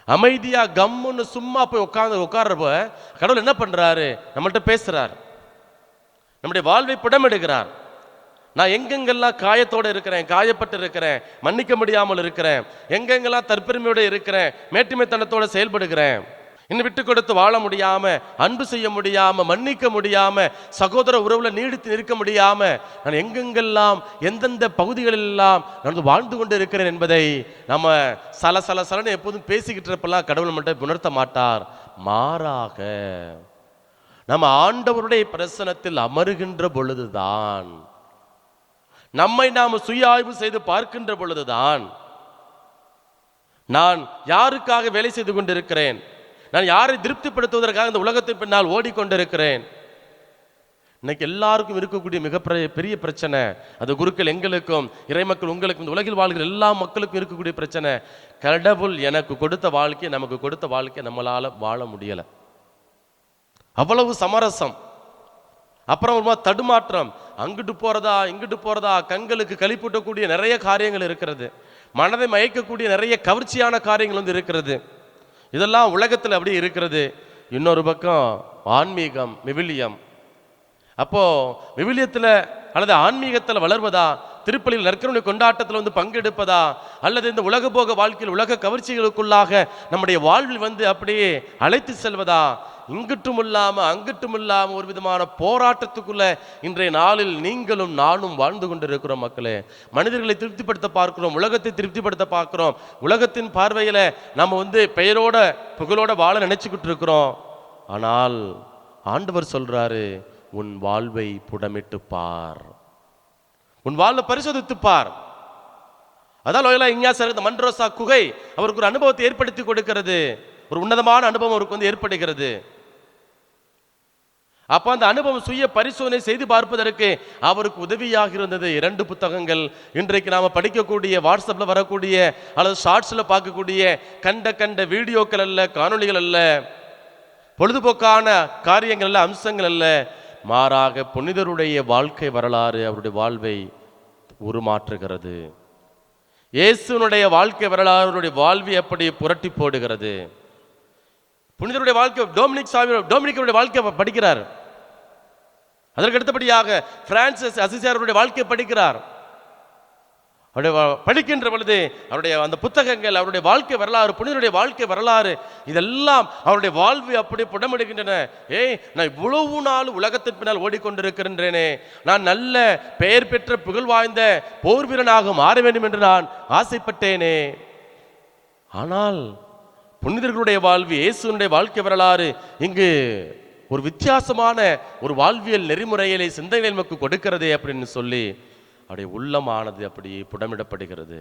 அமைதியா கம்முன்னு சும்மா போய் உட்கார்றப்ப கடவுள் என்ன பண்றாரு? நம்மள்ட்ட பேசுறார், நம்முடைய வாழ்வை புடமிடுகிறார். நான் எங்கெங்கெல்லாம் காயத்தோடு இருக்கிறேன், காயப்பட்டு இருக்கிறேன், மன்னிக்க முடியாமல் இருக்கிறேன், எங்கெங்கெல்லாம் தற்பெருமையோடு இருக்கிறேன், மேட்டுமைத்தனத்தோட செயல்படுகிறேன், இன்னும் விட்டு கொடுத்து வாழ முடியாம, அன்பு செய்ய முடியாம, மன்னிக்க முடியாம, சகோதர உறவுல நீடித்து நிற்க முடியாம, நான் எங்கெங்கெல்லாம் எந்தெந்த பகுதிகளெல்லாம் நான் வாழ்ந்து கொண்டு இருக்கிறேன் என்பதை நம்ம சலன்னு எப்போதும் பேசிக்கிட்டு இருப்பெல்லாம் கடவுள் மட்டும் உணர்த்த மாட்டார். மாறாக நம்ம ஆண்டவருடைய பிரசனத்தில் அமருகின்ற பொழுதுதான், நம்மை நாம் சுய ஆய்வு செய்து பார்க்கின்ற பொழுதுதான், நான் யாருக்காக வேலை செய்து கொண்டிருக்கிறேன், நான் யாரை திருப்திப்படுத்துவதற்காக இந்த உலகத்தின் பின்னால் ஓடிக்கொண்டிருக்கிறேன். இன்னைக்கு எல்லாருக்கும் இருக்கக்கூடிய பெரிய பிரச்சனை, அது குருக்கள் எங்களுக்கும், இறைமக்கள் உங்களுக்கும், இந்த உலகில் வாழ்கிற எல்லா மக்களுக்கும் இருக்கக்கூடிய பிரச்சனை, கடவுள் எனக்கு கொடுத்த வாழ்க்கை, நமக்கு கொடுத்த வாழ்க்கை நம்மளால வாழ முடியல. அவ்வளவு சமரசம், அப்புறம் தடுமாற்றம், அங்கிட்டு போறதா இங்கிட்டு போறதா, கண்களுக்கு களிப்பூட்டக்கூடிய நிறைய காரியங்கள் இருக்கிறது, மனதை மயக்கக்கூடிய நிறைய கவர்ச்சியான காரியங்கள் வந்து இருக்கிறது. இதெல்லாம் உலகத்தில் அப்படி இருக்கிறது. இன்னொரு பக்கம் ஆன்மீகம், விவிலியம். அப்போ விவிலியத்தில் அல்லது ஆன்மீகத்தில் வளர்வதா, திருப்பலியில் நற்கருணை கொண்டாட்டத்தில் வந்து பங்கெடுப்பதா, அல்லது இந்த உலக போக வாழ்க்கையில் உலக கவர்ச்சிகளுக்குள்ளாக நம்முடைய வாழ்வில் வந்து அப்படியே அழைத்து செல்வதா, இங்கிட்டும் இல்லாம அங்கிட்டும் இல்லாம ஒரு விதமான போராட்டத்துக்குள்ள இன்றைய நாளில் நீங்களும் நானும் வாழ்ந்து கொண்டிருக்கிறோம். மக்களே, மனிதர்களை திருப்திப்படுத்த பார்க்கிறோம், உலகத்தை திருப்திப்படுத்த பார்க்கிறோம். உலகத்தின் பார்வையில நம்ம வந்து பெயரோட புகழோட வாழ நினைச்சுக்கிட்டு இருக்கிறோம். ஆனால் ஆண்டவர் சொல்றாரு, உன் வாழ்வை புடமிட்டு பார், உன் வாழ்வை பரிசோதித்து பார். அதான் லோயலா இஞ்ஞாசியார் இந்த மன்ரோசா குகை அவருக்கு ஒரு அனுபவத்தை ஏற்படுத்தி கொடுக்கிறது, ஒரு உன்னதமான அனுபவம் அவருக்கு வந்து ஏற்படுகிறது. அப்ப அந்த அனுபவம் சுய பரிசோதனை செய்து பார்ப்பதற்கு அவருக்கு உதவியாக இருந்தது 2 புத்தகங்கள். இன்றைக்கு நாம படிக்கக்கூடிய, வாட்ஸ்அப்ல வரக்கூடிய அல்லது ஷார்ட்ஸ்ல பார்க்கக்கூடிய கண்ட வீடியோக்கள் அல்ல, காணொளிகள் அல்ல, பொழுதுபோக்கான காரியங்கள் அல்ல, அம்சங்கள் அல்ல. மாறாக புனிதருடைய வாழ்க்கை வரலாறு அவருடைய வாழ்வை உருமாற்றுகிறது. இயேசுனுடைய வாழ்க்கை வரலாறு அவருடைய வாழ்வை அப்படி புரட்டி போடுகிறது. புனிதருடைய வாழ்க்கை டொமினிக்கருடைய வாழ்க்கை படிக்கிறார். அதற்கு அடுத்தபடியாக பிரான்சிஸ் அசிசியாருடைய வாழ்க்கை படிக்கிறார். அவருடைய படிக்கின்ற பொழுது அவருடைய அந்த புத்தகங்கள், அவருடைய வாழ்க்கை வரலாறு, புனிதருடைய வாழ்க்கை வரலாறு, இதெல்லாம் அவருடைய வாழ்வை அப்படி புடமிடுகின்றன. நான் இவ்வளவு நாள் உலகத்தின் பின்னால் ஓடிக்கொண்டிருக்கின்றேனே, நான் நல்ல பெயர் பெற்ற புகழ் வாய்ந்த போர் வீரனாக மாற வேண்டும் என்று நான் ஆசைப்பட்டேனே. ஆனால் புனிதர்களுடைய வாழ்வு, இயேசுனுடைய வாழ்க்கை வரலாறு இங்கு ஒரு வித்தியாசமான ஒரு வாழ்வியல் நெறிமுறைகளை சிந்தனைகள் நமக்கு கொடுக்கிறதே அப்படின்னு சொல்லி அவருடைய உள்ளமானது அப்படி புடமிடப்படுகிறது.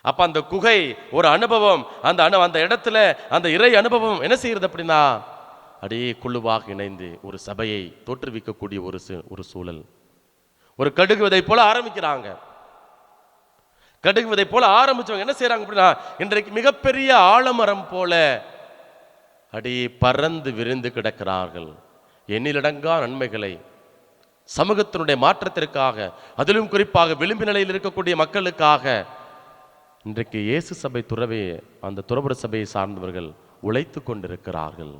அப்ப அந்த குகை ஒரு அனுபவம், அந்த இடத்துல அந்த இறை அனுபவம் என்ன செய்யறது அப்படின்னா, அப்படியே குழுவாக இணைந்து ஒரு சபையை தோற்றுவிக்கக்கூடிய ஒரு சூழல். ஒரு கடுகு விதை போல ஆரம்பிக்கிறாங்க. கடுகு விதை போல ஆரம்பிச்சவங்க என்ன செய்யறாங்க அப்படின்னா, இன்றைக்கு மிகப்பெரிய ஆலமரம் போல அடியே பறந்து விரிந்து கிடக்கிறார்கள். எண்ணிலடங்கா நன்மைகளை சமூகத்தினுடைய மாற்றத்திற்காக, அதிலும் குறிப்பாக விளிம்பு நிலையில் இருக்கக்கூடிய மக்களுக்காக இன்றைக்கு இயேசு சபை அந்த துறவற சபையை சார்ந்தவர்கள் உழைத்து கொண்டிருக்கிறார்கள்.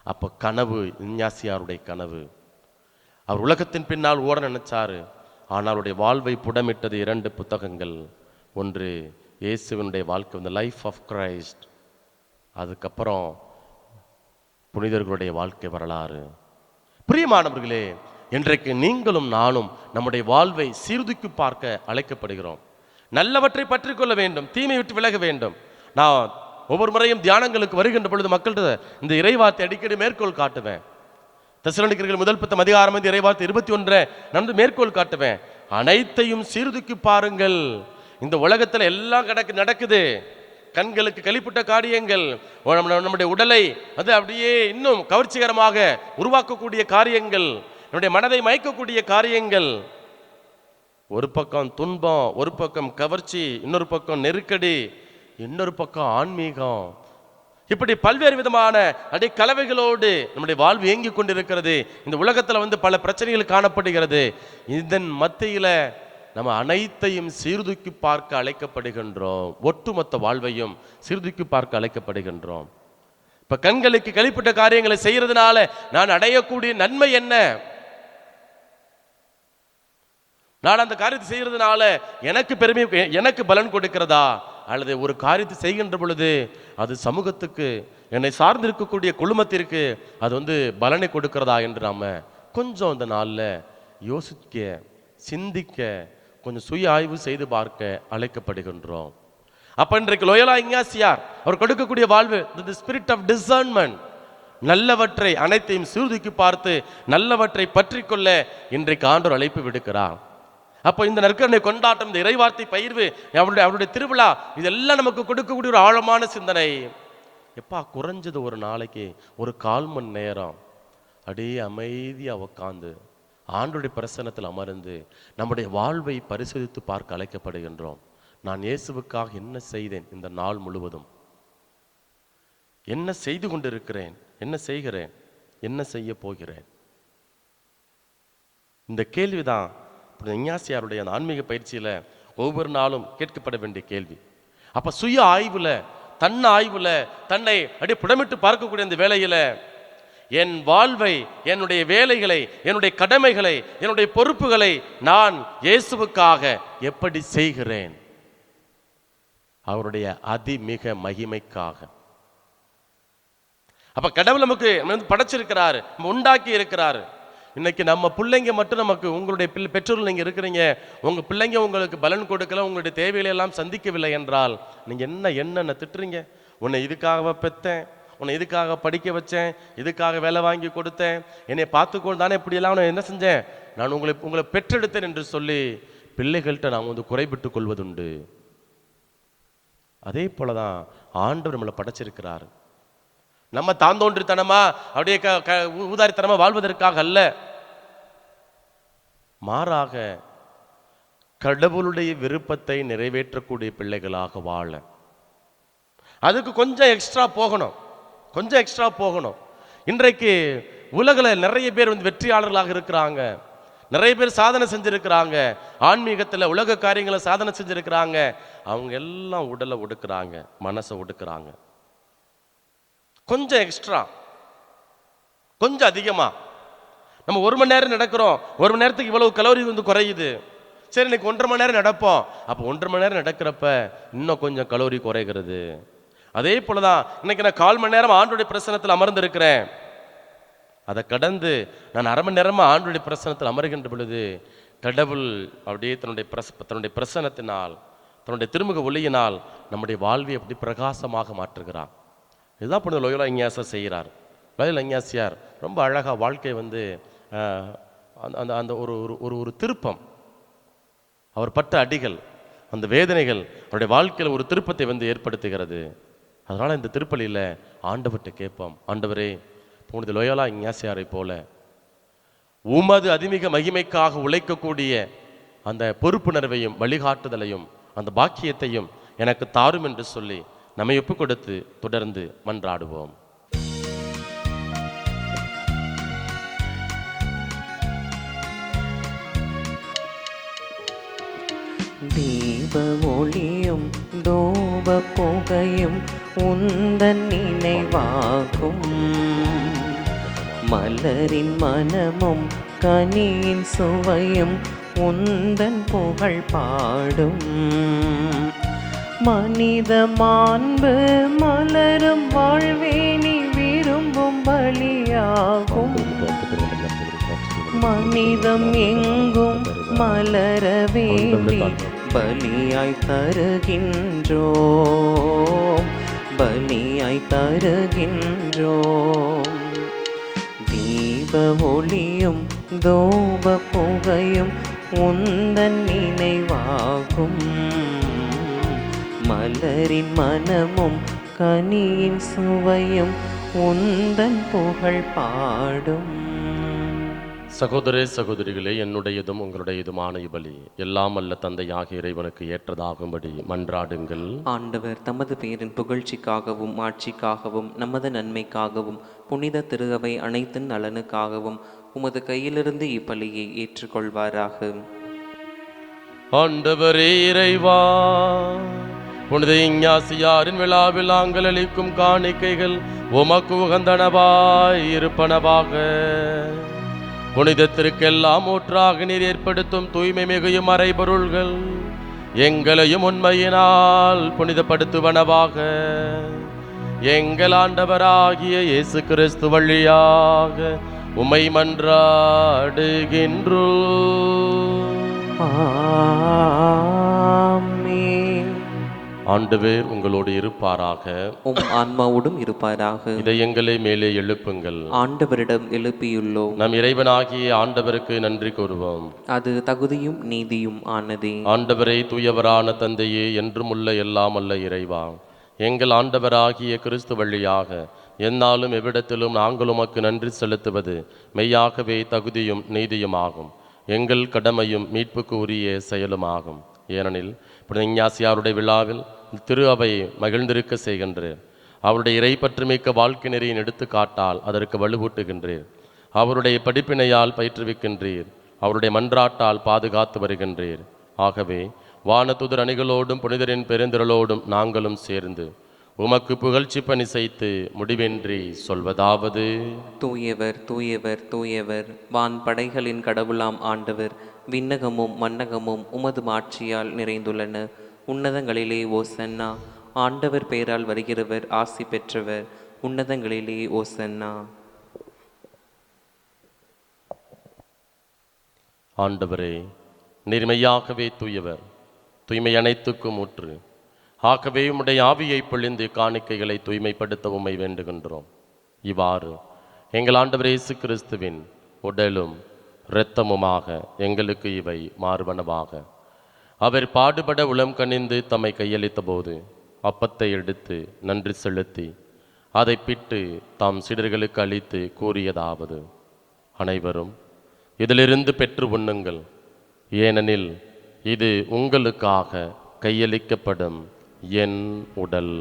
அப்ப கனவு, இஞ்ஞாசியாருடைய கனவு, அவர் உலகத்தின் பின்னால் ஓட நினைச்சாரு. ஆனால் அவருடைய வாழ்வை புடமிட்டது 2 புத்தகங்கள். ஒன்று இயேசுவினுடைய வாழ்க்கை, இந்த லைஃப் ஆஃப் கிரைஸ்ட். அதுக்கப்புறம் புனிதர்களுடைய வாழ்க்கை வரலாறு. பிரியமானவர்களே, இன்றைக்கு நீங்களும் நானும் நம்முடைய வாழ்வை சீர்தூக்கி பார்க்க அழைக்கப்படுகிறோம். நல்லவற்றை பற்றி கொள்ள வேண்டும், தீமை விட்டு விலக வேண்டும். நான் ஒவ்வொரு முறையும் தியானங்களுக்கு வருகின்ற பொழுது மக்கள்கிட்ட இந்த இறைவார்த்தை அடிக்கடி மேற்கோள் காட்டுவேன். தெசலோனிக்கர்கள் முதல் புத்தகம் அதிகாரம் 5 இறைவார்த்தை 21 நான் மேற்கோள் காட்டுவேன். அனைத்தையும் சீர்தூக்கி பாருங்கள். இந்த உலகத்துல எல்லாம் நடக்குது, கண்களுக்கு களிப்புட்ட காரியங்கள், நம்முடைய உடலை அது அப்படியே இன்னும் கவர்ச்சிகரமாக உருவாக்கக்கூடிய காரியங்கள், நம்முடைய மனதை மயக்கக்கூடிய காரியங்கள். ஒரு பக்கம் துன்பம், ஒரு பக்கம் கவர்ச்சி, இன்னொரு பக்கம் நெருக்கடி, இன்னொரு பக்கம் ஆன்மீகம். இப்படி பல்வேறு விதமான கலவைகளோடு நம்முடைய வாழ்வு இயங்கி கொண்டிருக்கிறது. இந்த உலகத்துல பல பிரச்சனைகள் காணப்படுகிறது. இதன் மத்தியில நம்ம அனைத்தையும் சீர்தூக்கி பார்க்க அழைக்கப்படுகின்றோம். ஒட்டுமொத்த வாழ்வையும் சீர்தூக்கி பார்க்க அழைக்கப்படுகின்றோம். இப்ப கண்களுக்கு களிப்பிட்ட காரியங்களை செய்யறதுனால நான் அடையக்கூடிய நன்மை என்ன? நான் அந்த காரியத்தை செய்யறதுனால எனக்கு பெருமை, எனக்கு பலன் கொடுக்கிறதா? அல்லது ஒரு காரியத்தை செய்கின்ற பொழுது அது சமூகத்துக்கு, என்னை சார்ந்து இருக்கக்கூடிய குழுமத்திற்கு அது பலனை கொடுக்கிறதா என்று நாம கொஞ்சம் இந்த நாள்ல யோசிக்க, சிந்திக்க, கொஞ்சம் சுய ஆய்வு செய்து பார்க்க அழைக்கப்படுகின்றோம். அப்ப இன்றைக்கு லோயோலா இக்னாசியார் அவர் கொடுக்கக்கூடிய வாழ்வு தி ஸ்பிரிட் ஆஃப் டிசர்ன்மென்ட், நல்லவற்றை அனைத்தையும் சீர்தூக்கி பார்த்து நல்லவற்றை பற்றி கொள்ள இன்றைக்கு ஆண்டவர் அழைப்பு விடுக்கிறார். அப்போ இந்த நற்கருணை கொண்டாட்டம், இந்த இறைவார்த்தை பயிர்வு, அவருடைய திருவிழா, இதெல்லாம் நமக்கு கொடுக்கக்கூடிய ஒரு ஆழமான சிந்தனை. எப்பா குறைஞ்சது ஒரு நாளைக்கு ஒரு 1/4 மணி நேரம் அப்படியே அமைதியா உட்காந்து ஆண்டவருடைய பிரசன்னத்தில் அமர்ந்து நம்முடைய வாழ்வை பரிசோதித்து பார்க்க அழைக்கப்படுகின்றோம். நான் இயேசுவுக்காக என்ன செய்தேன் இந்த நாள் முழுவதும்? என்ன செய்து கொண்டிருக்கிறேன்? என்ன செய்கிறேன்? என்ன செய்ய போகிறேன்? இந்த கேள்விதான் இக்னாசியாருடைய அந்த ஆன்மீக பயிற்சியில ஒவ்வொரு நாளும் கேட்கப்பட வேண்டிய கேள்வி. அப்ப சுய ஆய்வுல, தன்னை ஆய்வுல, தன்னை அப்படியே புடமிட்டு பார்க்கக்கூடிய அந்த வேளையில என் வாழ்வை, என்னுடைய வேலைகளை, என்னுடைய கடமைகளை, என்னுடைய பொறுப்புகளை நான் இயேசுவுக்காக எப்படி செய்கிறேன்? அவருடைய அதிமிக மகிமைக்காக. அப்ப கடவுள் நமக்கு படைச்சிருக்கிறாரு, உண்டாக்கி இருக்கிறாரு. இன்னைக்கு நம்ம பிள்ளைங்க மட்டும் நமக்கு, உங்களுடைய பெற்றோர்கள் நீங்க இருக்கிறீங்க, உங்க பிள்ளைங்க உங்களுக்கு பலன் கொடுக்கல, உங்களுடைய தேவைகளை எல்லாம் சந்திக்கவில்லை என்றால் நீங்க என்னென்ன திட்டுறீங்க? உன்னை இதுக்காக பெத்தேன், உன்னை இதுக்காக படிக்க வச்சேன், இதுக்காக வேலை வாங்கி கொடுத்தேன், என்னை பார்த்துக்கொண்டு தானே இப்படியெல்லாம் நான் என்ன செஞ்சேன், நான் உங்களை பெற்றெடுத்தேன் என்று சொல்லி பிள்ளைகள்கிட்ட நாம் குறைபட்டு கொள்வதுண்டு. அதே போலதான் ஆண்டவர் நம்மளை படைச்சிருக்கிறார். நம்ம தாந்தோன்றித்தனமா அப்படியே ஊதாரித்தனமா வாழ்வதற்காக அல்ல, மாறாக கடவுளுடைய விருப்பத்தை நிறைவேற்றக்கூடிய பிள்ளைகளாக வாழ. அதுக்கு கொஞ்சம் எக்ஸ்ட்ரா போகணும். இன்றைக்கு உலகில் நிறைய பேர் வெற்றியாளர்களாக இருக்கிறாங்க, நிறைய பேர் சாதனை செஞ்சிருக்கிறாங்க, ஆன்மீகத்தில் உலக காரியங்களை சாதனை செஞ்சிருக்கிறாங்க. அவங்க எல்லாம் உடலை ஒடுக்குறாங்க, மனசை ஒடுக்குறாங்க. கொஞ்சம் எக்ஸ்ட்ரா, கொஞ்சம் அதிகமா. நம்ம 1 மணி நேரம் நடக்கிறோம், 1 மணி நேரத்துக்கு இவ்வளவு கலோரி குறையுது. சரி, இன்னைக்கு 1.5 மணி நேரம் நடப்போம். அப்போ 1.5 மணி நேரம் நடக்கிறப்ப இன்னும் கொஞ்சம் கலோரி குறைகிறது. அதே போலதான் இன்னைக்கு நான் 1/4 மணி நேரம் ஆண்டவருடைய பிரசன்னத்தில் அமர்ந்து இருக்கிறேன். அதை கடந்து நான் 1/2 மணி நேரமா ஆண்டவருடைய பிரசன்னத்தில் அமர்கின்ற பொழுது கடவுள் அப்படியே தன்னுடைய பிரசன்னத்தினால், தன்னுடைய திருமுக ஒளியினால் நம்முடைய வாழ்வை அப்படி பிரகாசமாக மாற்றுகிறார். இதுதான் புனித லோயோலா இக்னாசியார் செய்கிறார். லோயோலா இக்னாசியார் ரொம்ப அழகாக வாழ்க்கை அந்த ஒரு திருப்பம், அவர் பட்ட அடிகள், அந்த வேதனைகள் அவருடைய வாழ்க்கையில் ஒரு திருப்பத்தை ஏற்படுத்துகிறது. அதனால இந்த திருப்பலியில் ஆண்டவர்கிட்ட கேட்போம், ஆண்டவரே, புனித லோயோலா இக்னாசியாரை போல உமது அதிமிக மகிமைக்காக உழைக்கக்கூடிய அந்த பொறுப்புணர்வையும் வழிகாட்டுதலையும் அந்த பாக்கியத்தையும் எனக்கு தாரும் என்று சொல்லி நம்மை ஒப்புக் கொடுத்து தொடர்ந்து மன்றாடுவோம். தீப ஒளியும் தூப புகையும் உந்தன் நினைவாகும், மலரின் மனமும் கனியின் சுவையும் உந்தன் புகழ் பாடும். மனித மாண்பு மலரும் வாழ்வே நீ விரும்பும் பலியாகும், மனிதம் எங்கும் மலர வேண்டி பலியாய் தருகின்றோம். தீப ஒளியும் தூப புகையும் உந்தன் நினைவாகும், மலரின் மனமும் கனியின் சுவையும் உந்தன் புகழ் பாடும். சகோதர சகோதரிகளே, என்னுடையதும் உங்களுடையதுமான இபலி எல்லாம் அல்ல தந்தையாகிய இறைவனுக்கு ஏற்றதாகும்படி மன்றாடுங்கள். ஆண்டவர் தமது பேரின் புகழ்ச்சிக்காகவும் ஆட்சிக்காகவும் நமது நன்மைக்காகவும் புனித திரு அவை அனைத்தின் நலனுக்காகவும் உமது கையிலிருந்து இப்பலியை ஏற்றுக்கொள்வாராக. ஆண்டவரே இறைவா, புனித இஞ்ஞாசியாரின் விழாவில் நாங்கள் அளிக்கும் காணிக்கைகள் உமக்கு உகந்தனவாய் இருப்பனவாக. புனிதத்திற்கெல்லாம் ஊற்றாக நீர் ஏற்படுத்தும் தூய்மை மிகுயும் மறைபொருள்கள் எங்களையும் உண்மையினால் புனிதப்படுத்துவனவாக. எங்கள் ஆண்டவராகிய இயேசு கிறிஸ்து வழியாக உம்மை மன்றாடுகின்றோம். ஆமென். ஆண்டவர் உங்களோடு இருப்பாராக, உம் ஆன்மாவோடும் இருப்பாராக. இதயங்களை மேலே எழுப்புங்கள். ஆண்டவரிடம் எழுப்பியுள்ளோம். நம் இறைவனாகிய ஆண்டவருக்கு நன்றி கூறுவோம். அது தகுதியும் நீதியும் ஆனதே. ஆண்டவரே, தூயவரான தந்தையே, என்றும் உள்ள எல்லாம் அல்ல இறைவா, எங்கள் ஆண்டவராகிய கிறிஸ்து வழியாக எந்நாளும் எவ்விடத்திலும் நாங்கள் உமக்கு நன்றி செலுத்துவது மெய்யாகவே தகுதியும் நீதியுமாகும், எங்கள் கடமையும் மீட்புக்கு உரிய செயலுமாகும். ஏனெனில் புனித இஞ்ஞாசியாருடைய விழாவில் திரு அவை மகிழ்ந்திருக்க செய்கின்றீர். அவருடைய இறைப்பற்றுமிக்க வாழ்க்கை நெறியின் எடுத்துக்காட்டால் அதற்கு வலுவூட்டுகின்றீர். அவருடைய படிப்பினையால் பயிற்றுவிக்கின்றீர். அவருடைய மன்றாட்டால் பாதுகாத்து வருகின்றீர். ஆகவே வானதுதர் அணிகளோடும் புனிதரின் பெருந்திரளோடும் நாங்களும் சேர்ந்து உமக்கு புகழ்ச்சி பணி செய்து முடிவின்றி சொல்வதாவது: தூயவர் தூயவர் தூயவர், வான் படைகளின் கடவுளாம் ஆண்டவர். விண்ணகமும் மன்னகமும் உமது மாட்சியால் நிறைந்துள்ளன. உன்னதங்களிலே ஓசன்னா. ஆண்டவர் பெயரால் வருகிறவர் ஆசி பெற்றவர். உன்னதங்களிலே ஓசன்னா. ஆண்டவரே, நீர்மையாகவே தூயவர், தூய்மை அனைத்துக்கும் ஊற்று. ஆகவே உம்முடைய ஆவியை பொழிந்து காணிக்கைகளை தூய்மைப்படுத்த உம்மை வேண்டுகின்றோம். இவ்வாறு எங்கள் ஆண்டவர் இயேசு கிறிஸ்துவின் உடலும் இரத்தமுமாக எங்களுக்கு இவை மாறுவனவாக. அவர் பாடுபட உளம் கனிந்து தம்மை கையளித்த போது அப்பத்தை எடுத்து நன்றி செலுத்தி அதை பிட்டு தாம் சீடர்களுக்கு அளித்து கூறியதாவது: அனைவரும் இதிலிருந்து பெற்று உண்ணுங்கள், ஏனெனில் இது உங்களுக்காக கையளிக்கப்படும் என் உடல்.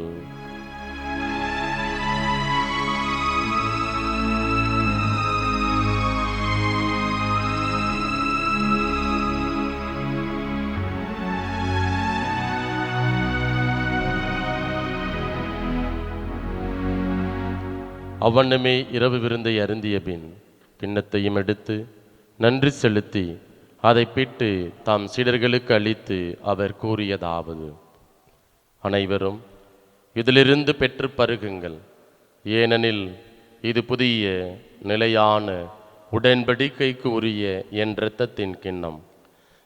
அவ்வண்ணமே இரவு விருந்தை அருந்திய பின் கிண்ணத்தையும் எடுத்து நன்றி செலுத்தி அதை பிட்டு தாம் சீடர்களுக்கு அளித்து அவர் கூறியதாவது: அனைவரும் இதிலிருந்து பெற்று பருகுங்கள், ஏனெனில் இது புதிய நிலையான உடன்படிக்கைக்கு உரிய என் இரத்தத்தின் கிண்ணம்.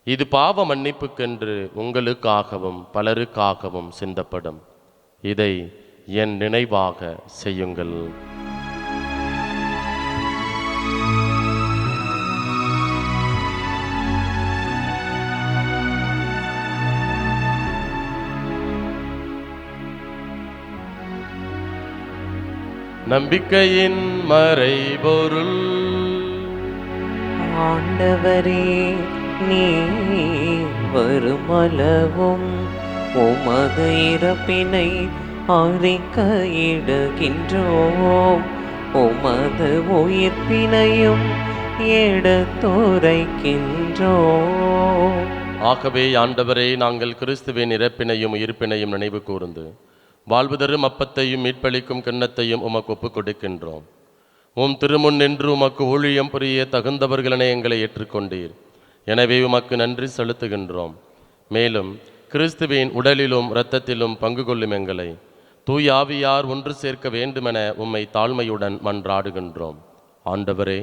இது பாவ மன்னிப்புக்கென்று உங்களுக்காகவும் பலருக்காகவும் சிந்தப்படும். இதை என் நினைவாக செய்யுங்கள். நம்பிக்கையின் மறைபொருள். ஆண்டவரே, நீ வருமளவும் உமது இறப்பினை அறிக்கையிடுகின்றோம், உமது உயிர்ப்பினையும் எடுத்துரைக்கின்றோம். ஆகவே ஆண்டவரே, நாங்கள் கிறிஸ்துவின் இறப்பினையும் உயிர்ப்பினையும் நினைவு கூர்ந்து வாழ்வு தரும் அப்பத்தையும் மீட்பளிக்கும் கிண்ணத்தையும் உமக்கு ஒப்புக் கொடுக்கின்றோம். உம் திருமுன் நின்று உமக்கு ஊழியம் புரிய தகுந்தவர்களென எங்களை ஏற்றுக்கொண்டீர். எனவே உமக்கு நன்றி செலுத்துகின்றோம். மேலும் கிறிஸ்துவின் உடலிலும் இரத்தத்திலும் பங்கு கொள்ளும் எங்களை தூய ஆவியார் ஒன்று சேர்க்க வேண்டுமென உம்மை தாழ்மையுடன் மன்றாடுகின்றோம். ஆண்டவரே,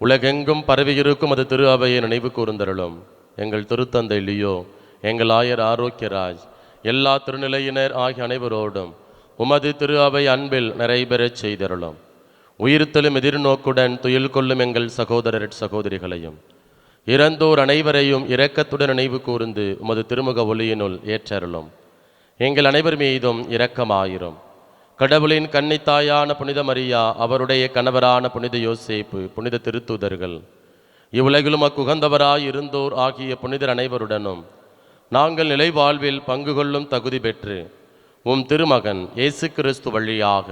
உலகெங்கும் பரவியிருக்கும் அது திரு அவையை நினைவு கூர்ந்தருளும். எங்கள் திருத்தந்தை லியோ, எங்கள் ஆயர் ஆரோக்கியராஜ், எல்லா திருநிலையினர் ஆகிய அனைவரோடும் உமது திரு அவை அன்பில் நிறைபெறச் செய்தருளும். உயிர்த்தலும் எதிர்நோக்குடன் துயில் கொள்ளும் எங்கள் சகோதரர் சகோதரிகளையும் இறந்தோர் அனைவரையும் இரக்கத்துடன் நினைவு கூர்ந்து உமது திருமுக ஒளியினுள் ஏற்றருளும். எங்கள் அனைவர் மீதும் இரக்கமாயிரும். கடவுளின் கன்னித்தாயான புனித மரியா, அவருடைய கணவரான புனித யோசேப்பு, புனித திருத்தூதர்கள், இவ்வுலகிலும் அக்குகந்தவராய் இருந்தோர் ஆகிய புனிதர் அனைவருடனும் நாங்கள் நிலை வாழ்வில் பங்கு கொள்ளும் தகுதி பெற்று உம் திருமகன் இயேசு கிறிஸ்து வழியாக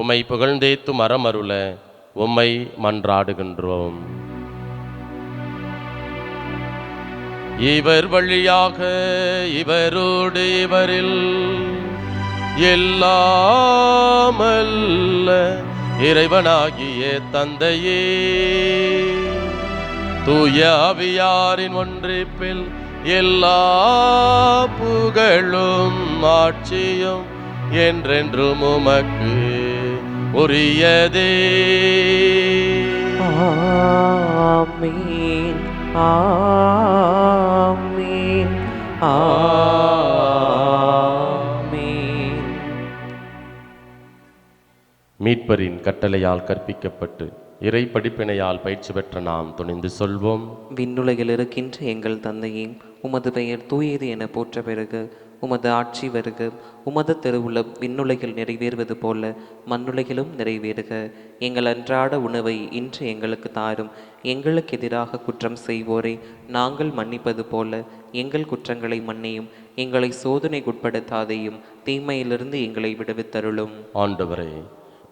உம்மை புகழ்ந்தேத்து மரமருள உம்மை மன்றாடுகின்றோம். இவர் வழியாக இவரோடு இவரில் எல்லாமல்ல இறைவனாகிய தந்தையே, தூய ஆவியாரின் ஒன்றிப்பில் எல்லா புகழும் ஆட்சியும் என்றென்றும் உமக்கு உரியதே. ஆமீன், ஆமீன், ஆமீன். மீட்பரின் கட்டளையால் கற்பிக்கப்பட்டு இறை படிப்பினையால் பயிற்சி பெற்ற நாம் துணிந்து சொல்வோம். விண்ணுலகில் இருக்கின்ற எங்கள் தந்தையே, உமது பெயர் தூயது என போற்ற பெறுக. உமது ஆட்சி வருக. உமது திருவுளம் விண்ணுலகில் நிறைவேறுவது போல மண்ணுலகிலும் நிறைவேறுக. எங்கள் அன்றாட உணவை இன்று எங்களுக்கு தாரும். எங்களுக்கு எதிராக குற்றம் செய்வோரை நாங்கள் மன்னிப்பது போல எங்கள் குற்றங்களை மன்னியும். எங்களை சோதனைக்குட்படுத்தாதையும் தீமையிலிருந்து எங்களை விடுவித்தருளும். ஆண்டவரே,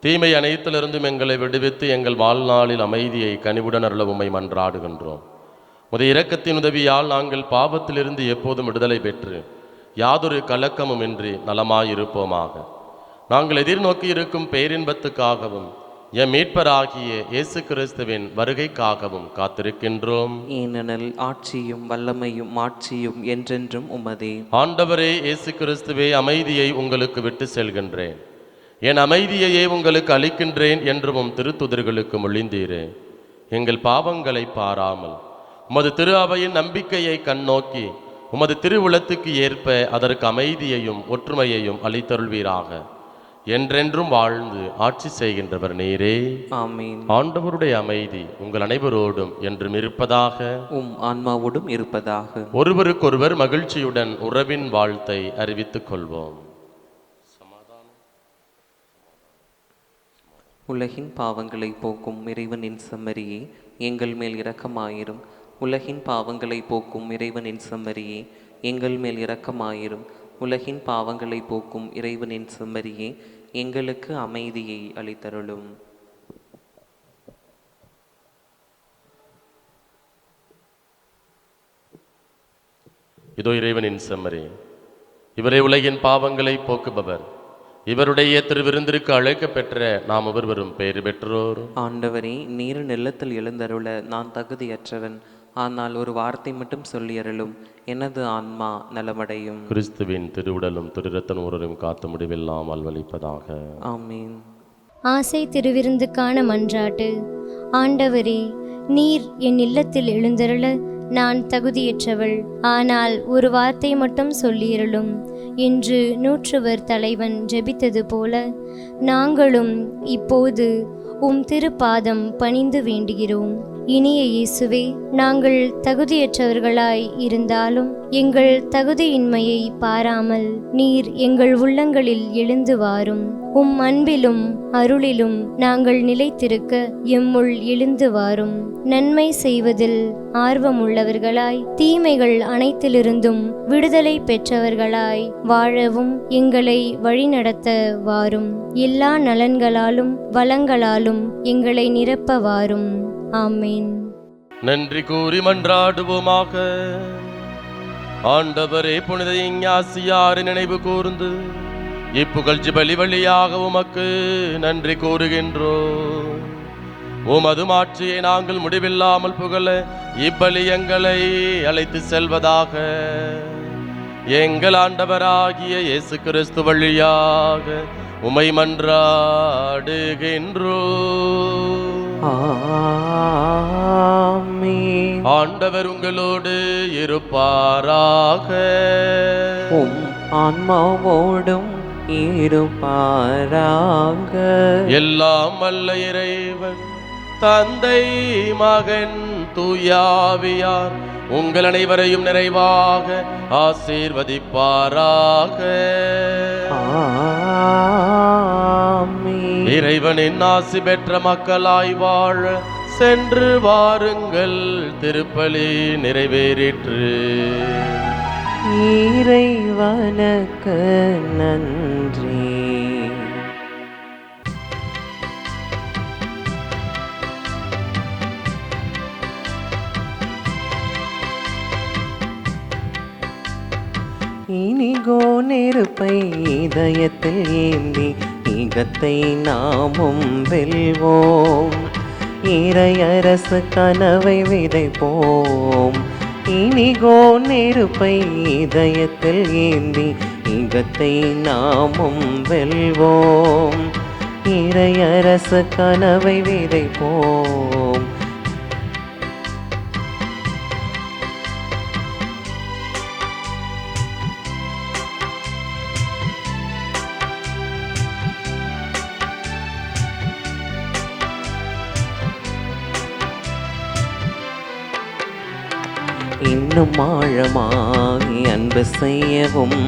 தீமை அனைத்திலிருந்தும் எங்களை விடுவித்து எங்கள் வாழ்நாளில் அமைதியை கனிவுடன் அருள உம்மை மன்றாடுகின்றோம். உமது இரக்கத்தின் உதவியால் நாங்கள் பாவத்திலிருந்து எப்போதும் விடுதலை பெற்று யாதொரு கலக்கமும் இன்றி நலமாயிருப்போமாக. நாங்கள் எதிர்நோக்கி இருக்கும் பேரின்பத்துக்காகவும் எம் மீட்பராகிய இயேசு கிறிஸ்துவின் வருகைக்காகவும் காத்திருக்கின்றோம். ஏனெனில் ஆட்சியும் வல்லமையும் மாட்சியும் என்றென்றும் உமதே. ஆண்டவரே இயேசு கிறிஸ்துவே, அமைதியை உங்களுக்கு விட்டு செல்கின்றேன், என் அமைதியையே உங்களுக்கு அளிக்கின்றேன் என்றும் திருத்துதர்களுக்கு மொழிந்தீரே. எங்கள் பாவங்களை பாராமல் உமது திரு அவையின் நம்பிக்கையை கண்ணோக்கி உமது திருவுளத்துக்கு ஏற்ப அதற்கு அமைதியையும் ஒற்றுமையையும் அளித்தருள்வீராக. என்றென்றும் வாழ்ந்து ஆட்சி செய்கின்றவர் நீரே. ஆமீன். ஆண்டவருடைய அமைதி உங்கள் அனைவரோடும் என்றும் இருப்பதாக. உம் ஆன்மாவோடும் இருப்பதாக. ஒருவருக்கொருவர் மகிழ்ச்சியுடன் உறவின் வாழ்த்தை அறிவித்துக் கொள்வோம். உலகின் பாவங்களை போக்கும் இறைவனின் செம்மறியே, எங்கள் மேல் இரக்கமாயிரும். உலகின் பாவங்களை போக்கும் இறைவனின் செம்மறியே, எங்கள் மேல் இரக்கமாயிரும். உலகின் பாவங்களை போக்கும் இறைவனின் செம்மறியே, எங்களுக்கு அமைதியை அளித்தருளும். இதோ இறைவனின் செம்மறி, இவரே உலகின் பாவங்களை போக்குபவர். இவருடைய திருவிருந்திற்கு அழைக்க பெற்ற நாம் ஒவ்வொருவரும் பெயர் பெற்றோர். ஆண்டவரே, நீர் நிலத்தில் எழுந்தருள நான் தகுதியற்றவன். ஆனால் ஒரு வார்த்தை மட்டும் சொல்லி அருளும், எனது ஆன்மா நலமடையும். கிறிஸ்துவின் திருவுடலும் திரு இரத்தம் ஒருவரும் காத்து முடிவில்லாமல் வலிப்பதாக. ஆமீன். ஆசை திருவிருந்துக்கான மன்றாட்டு. ஆண்டவரே, நீர் என் இல்லத்தில் எழுந்தருள நான் தகுதியற்றவள். ஆனால் ஒரு வார்த்தை மட்டும் சொல்லியருளும் என்று நூற்றுவர் தலைவன் ஜெபித்தது போல நாங்களும் இப்போது உம் திருப்பாதம் பணிந்து வேண்டுகிறோம். இனிய இயேசுவே, நாங்கள் தகுதியற்றவர்களாய் இருந்தாலும் எங்கள் தகுதியின்மையை பாராமல் நீர் எங்கள் உள்ளங்களில் எழுந்து வாரும். உம் அன்பிலும் அருளிலும் நாங்கள் நிலைத்திருக்க எம்முள் எழுந்து வாரும். நன்மை செய்வதில் ஆர்வமுள்ளவர்களாய் தீமைகள் அனைத்திலிருந்தும் விடுதலை பெற்றவர்களாய் வாழவும் எங்களை வழிநடத்த வாரும். எல்லா நலன்களாலும் வளங்களாலும் எங்களை நிரப்ப வாரும். ஆமேன். நன்றி கூறி மன்றாடுவோமாக. ஆண்டவரே, புனித இஞ்ஞாசியாரை நினைவு கூர்ந்து இப்புகழ்ச்சி பலி வழியாக உமக்கு நன்றி கூறுகின்றோம். உமது மாட்சியை நாங்கள் முடிவில்லாமல் புகழ இப்பலி எங்களை அழைத்து செல்வதாக. எங்கள் ஆண்டவராகிய இயேசு கிறிஸ்து வழியாக உமை மன்றாடுகின்றோம். ஆமென். ஆண்டவர் உங்களோடு இருப்பாராக. உம் ஆன்மாவோடும் இருப்பாராக. எல்லாம் வல்ல இறைவன் தந்தை மகன் தூயாவியார் உங்கள் அனைவரையும் நிறைவாக ஆசீர்வதிப்பாராக. ஆமென். இறைவனின் ஆசி பெற்ற மக்களாய் வாழ சென்று வாருங்கள். திருப்பலி நிறைவேறிற்று. இறைவனுக்கு நன்றி. இனிகோ நெருப்பை இதயத்தில் ஏந்தி ஈகத்தை நாமும் வெல்வோம். இறையரசு கனவை விதைப்போம். இனிகோ நெருப்பை இதயத்தில் ஏந்தி ஈகத்தை நாமும் வெல்வோம். இறையரசு கனவை விதைப்போம். இன்னும் ஆழமாய் அன்பு செய்யவும்,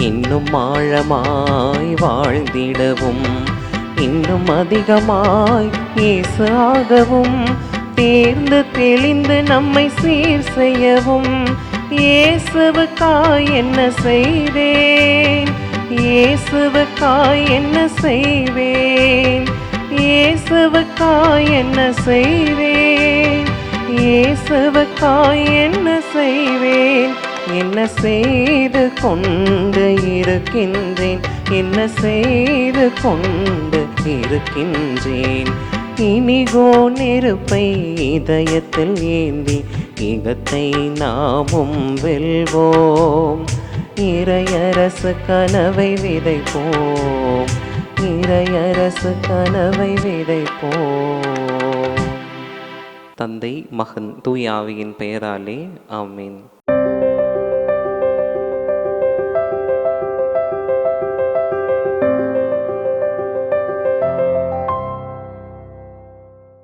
இன்னும் ஆழமாய் வாழ்ந்திடவும், இன்னும் அதிகமாய் இயேசு ஆகவும், தேர்ந்து தெளிந்து நம்மை சீர் செய்யவும். இயேசுவுக்காய் என்ன செய்தேன், இயேசுவுக்காய் என்ன செய்வேன், இயேசுவுக்காய் என்ன செய்வேன், இயேசுவுக்காய் என்ன செய்வேன். என்ன செய்து கொண்டு இருக்கின்றேன், என்ன செய்து கொண்டு இருக்கின்றேன். இனிகோ நெருப்பை இதயத்தில் ஏந்தி ஈகத்தை நாமும் வெல்வோம். இறையரசு கனவை விதைப்போம். இறையரசு கனவை விதைப்போம். தந்தை, மகன், தூய ஆவியின் பெயராலே ஆமென்.